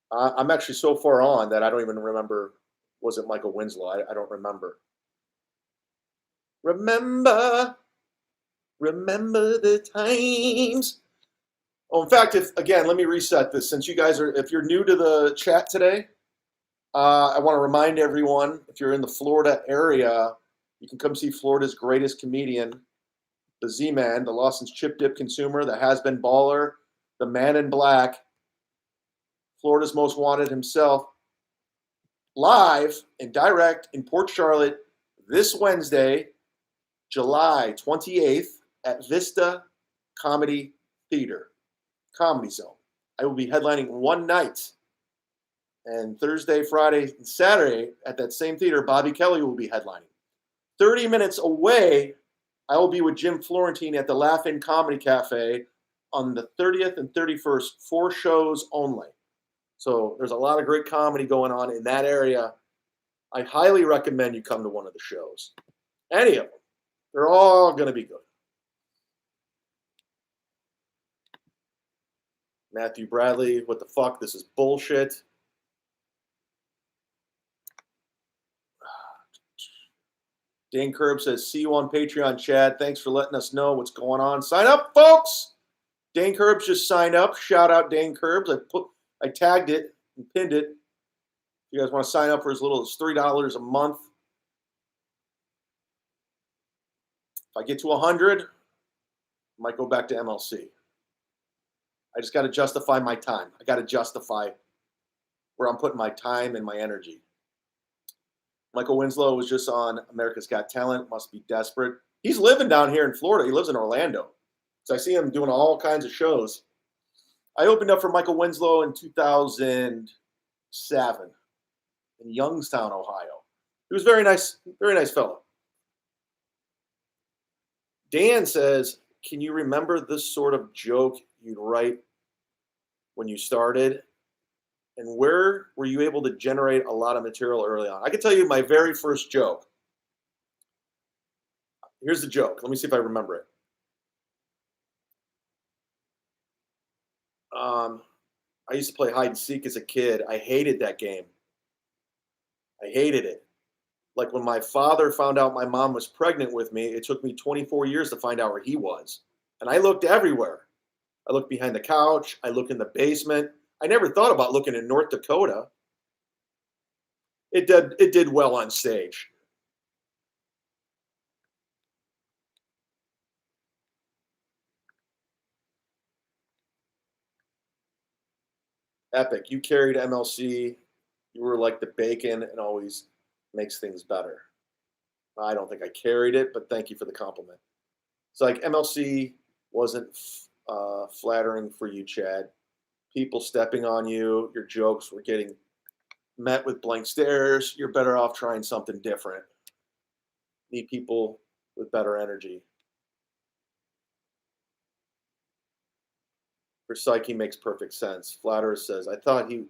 I'm actually so far on that I don't even remember. Was it Michael Winslow? I don't remember. Remember the times. Oh, in fact, let me reset this. Since you guys if you're new to the chat today, I want to remind everyone, if you're in the Florida area, you can come see Florida's greatest comedian, the Z-Man, the Lawson's Chip Dip consumer, the has-been baller, the man in black, Florida's most wanted himself, live and direct in Port Charlotte this Wednesday, July 28th at Vista Comedy Theater, Comedy Zone. I will be headlining one night. And Thursday, Friday, and Saturday at that same theater, Bobby Kelly will be headlining. 30 minutes away, I will be with Jim Florentine at the Laugh-In Comedy Cafe on the 30th and 31st, 4 shows only. So there's a lot of great comedy going on in that area. I highly recommend you come to one of the shows. Any of them. They're all going to be good. Matthew Bradley, what the fuck? This is bullshit. Dane Curb says, see you on Patreon, Chad. Thanks for letting us know what's going on. Sign up, folks. Dane Curbs just signed up. Shout out Dane Curbs. I tagged it and pinned it. If you guys want to sign up for as little as $3 a month. If I get to 100, I might go back to MLC. I just got to justify my time. I got to justify where I'm putting my time and my energy. Michael Winslow was just on America's Got Talent. Must be desperate. He's living down here in Florida. He lives in Orlando. So I see him doing all kinds of shows. I opened up for Michael Winslow in 2007 in Youngstown, Ohio. He was very nice fellow. Dan says, can you remember this sort of joke you'd write when you started? And where were you able to generate a lot of material early on? I can tell you my very first joke. Here's the joke. Let me see if I remember it. I used to play hide and seek as a kid. I hated that game. I hated it. Like when my father found out my mom was pregnant with me, it took me 24 years to find out where he was. And I looked everywhere. I looked behind the couch. I looked in the basement. I never thought about looking in North Dakota. It did well on stage. Epic. You carried MLC. You were like the bacon and always makes things better. I don't think I carried it, but thank you for the compliment. It's like MLC wasn't flattering for you, Chad. People stepping on you. Your jokes were getting met with blank stares. You're better off trying something different. Need people with better energy. For Psyche makes perfect sense. Flatterer says, I thought he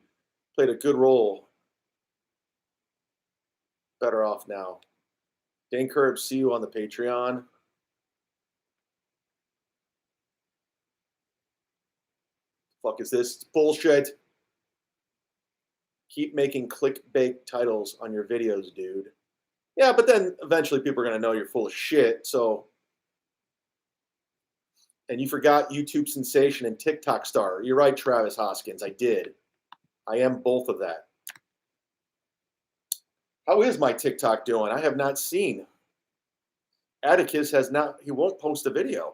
played a good role. Better off now. Dane Curb, see you on the Patreon. Fuck is this? It's bullshit. Keep making clickbait titles on your videos, dude. Yeah, but then eventually people are going to know you're full of shit. So, and you forgot YouTube sensation and TikTok star. You're right, Travis Hoskins. I did. I am both of that. How is my TikTok doing? I have not seen. Atticus has not. He won't post a video.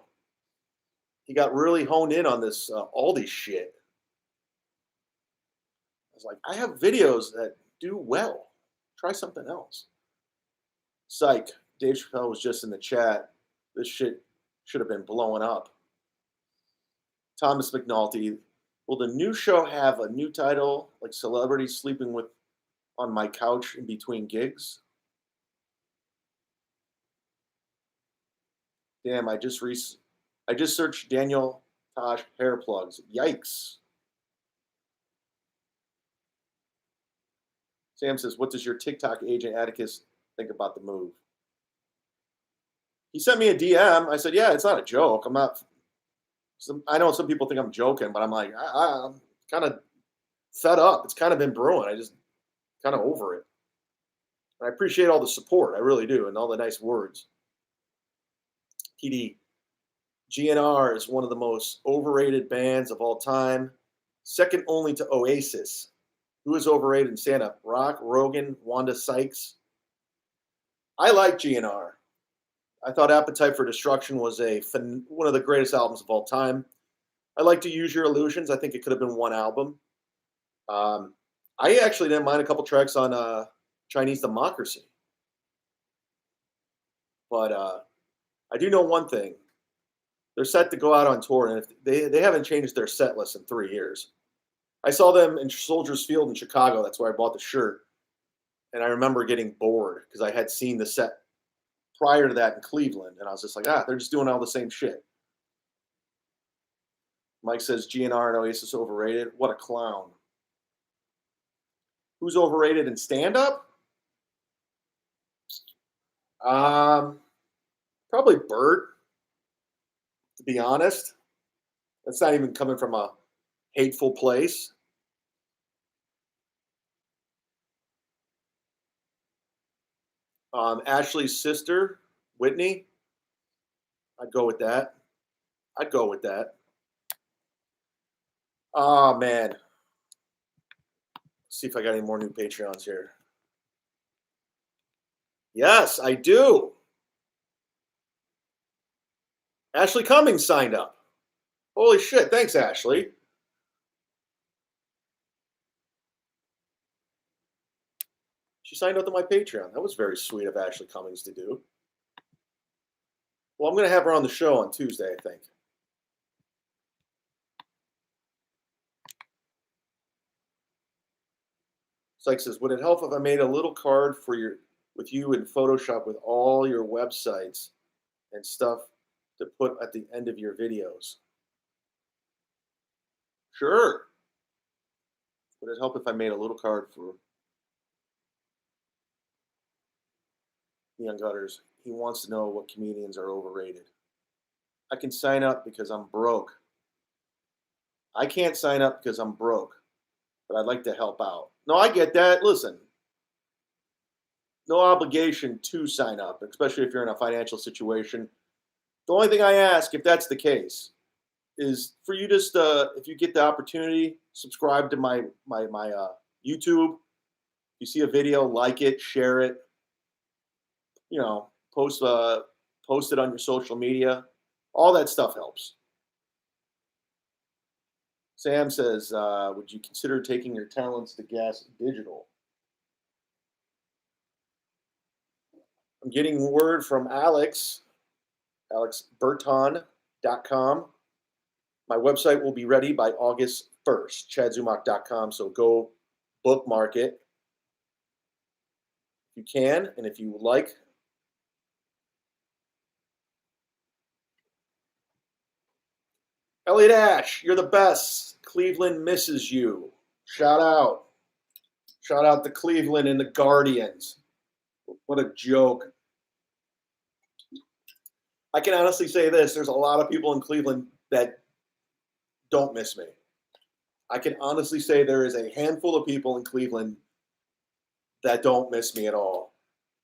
He got really honed in on this Aldi shit. was like, I have videos that do well. Try something else. Psych. Dave Chappelle was just in the chat. This shit should have been blowing up. Thomas McNulty. Will the new show have a new title, like Celebrities Sleeping with on My Couch in Between Gigs? Damn, I just searched Daniel Tosh hair plugs. Yikes. Sam says, what does your TikTok agent Atticus think about the move? He sent me a DM. I said, yeah, it's not a joke. I'm not. I know some people think I'm joking, but I'm like, I'm kind of fed up. It's kind of been brewing. I just kind of over it. And I appreciate all the support. I really do. And all the nice words. PD. GNR is one of the most overrated bands of all time. Second only to Oasis. Who is overrated in stand-up? Rock, Rogan, Wanda Sykes. I like GNR. I thought Appetite for Destruction was one of the greatest albums of all time. I like To Use Your Illusions. I think it could have been one album. I actually didn't mind a couple tracks on Chinese Democracy. But I do know one thing. They're set to go out on tour, and if they haven't changed their set list in 3 years. I saw them in Soldiers Field in Chicago. That's where I bought the shirt. And I remember getting bored because I had seen the set prior to that in Cleveland. And I was just like, they're just doing all the same shit. Mike says GNR and Oasis overrated. What a clown. Who's overrated in stand-up? Probably Bert, to be honest. That's not even coming from a hateful place. Ashley's sister, Whitney. I'd go with that. Oh, man. Let's see if I got any more new Patreons here. Yes, I do. Ashley Cummings signed up. Holy shit. Thanks, Ashley. She signed up to my Patreon. That was very sweet of Ashley Cummings to do. Well, I'm going to have her on the show on Tuesday, I think. Psych says, would it help if I made a little card with you in Photoshop with all your websites and stuff to put at the end of your videos? Sure. Would it help if I made a little card for Young Gutters? He wants to know what comedians are overrated. I can sign up because I'm broke. I can't sign up because I'm broke, but I'd like to help out. No, I get that. Listen, no obligation to sign up, especially if you're in a financial situation. The only thing I ask, if that's the case, is for you just, if you get the opportunity, subscribe to my YouTube. If you see a video, like it, share it. You know, post it on your social media. All that stuff helps. Sam says, would you consider taking your talents to Gas Digital? I'm getting word from alexburton.com. My website will be ready by August 1st, chadzumach.com. So go bookmark it if you can, and if you would like. Elliot Ash, you're the best. Cleveland misses you. Shout out. Shout out to Cleveland and the Guardians. What a joke. I can honestly say this. There's a lot of people in Cleveland that don't miss me. I can honestly say there is a handful of people in Cleveland that don't miss me at all.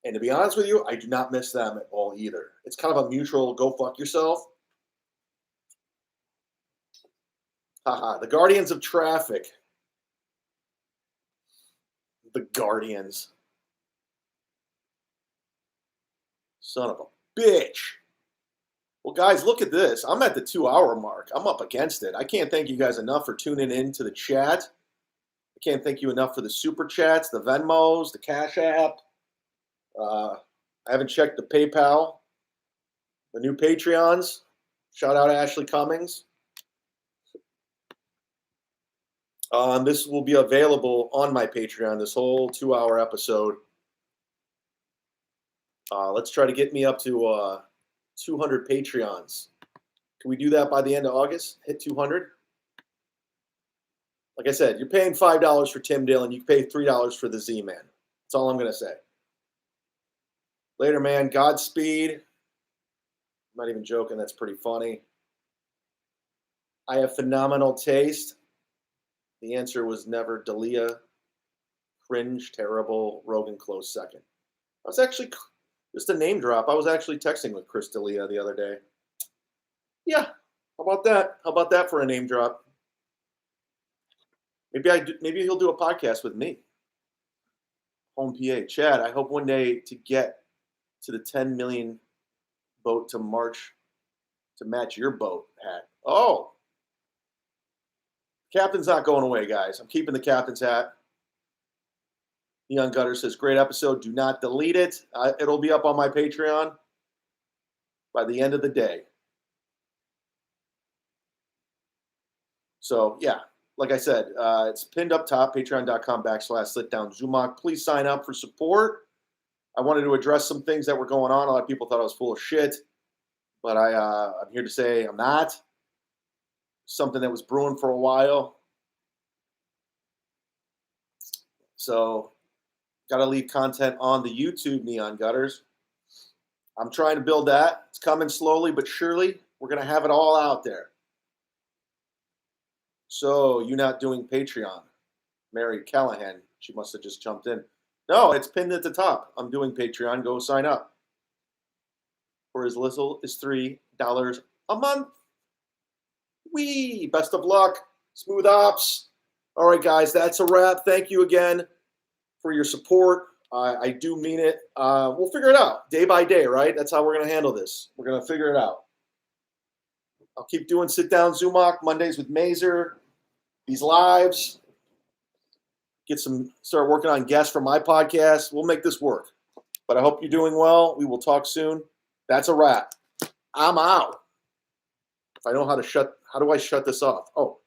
And to be honest with you, I do not miss them at all either. It's kind of a mutual go fuck yourself. Haha, the Guardians of Traffic. The Guardians. Son of a bitch. Well, guys, look at this. I'm at the 2-hour mark. I'm up against it. I can't thank you guys enough for tuning in to the chat. can't thank you enough for the super chats, the Venmos, the Cash App. I haven't checked the PayPal, the new Patreons. Shout out Ashley Cummings. This will be available on my Patreon, this whole 2-hour episode. Let's try to get me up to 200 Patreons. Can we do that by the end of August? Hit 200? Like I said, you're paying $5 for Tim Dillon. You pay $3 for the Z-Man. That's all I'm going to say. Later, man. Godspeed. I'm not even joking. That's pretty funny. I have phenomenal taste. The answer was never Dalia. Cringe, terrible, Rogan close second. I was actually, just a name drop, I was actually texting with Chris D'Elia the other day. Yeah, how about that? How about that for a name drop? Maybe he'll do a podcast with me. Home PA. Chad, I hope one day to get to the 10 million boat to March to match your boat hat. Oh, captain's not going away, guys. I'm keeping the captain's hat. Neon Gutter says, great episode. Do not delete it. It'll be up on my Patreon by the end of the day. So, yeah, like I said, it's pinned up top, patreon.com/slitdownzumach. Please sign up for support. I wanted to address some things that were going on. A lot of people thought I was full of shit, but I'm here to say I'm not. Something that was brewing for a while. So, got to leave content on the YouTube, Neon Gutters. I'm trying to build that. It's coming slowly but surely. We're going to have it all out there. So, you not doing Patreon? Mary Callahan. She must have just jumped in. No, it's pinned at the top. I'm doing Patreon. Go sign up. For as little as $3 a month. Wee! Best of luck. Smooth ops. All right, guys, that's a wrap. Thank you again for your support. I do mean it. We'll figure it out day by day, right? That's how we're going to handle this. We're going to figure it out. I'll keep doing Sit Down Zumach Mondays with Mazer. These lives. Start working on guests for my podcast. We'll make this work. But I hope you're doing well. We will talk soon. That's a wrap. I'm out. If I know how do I shut this off? Oh,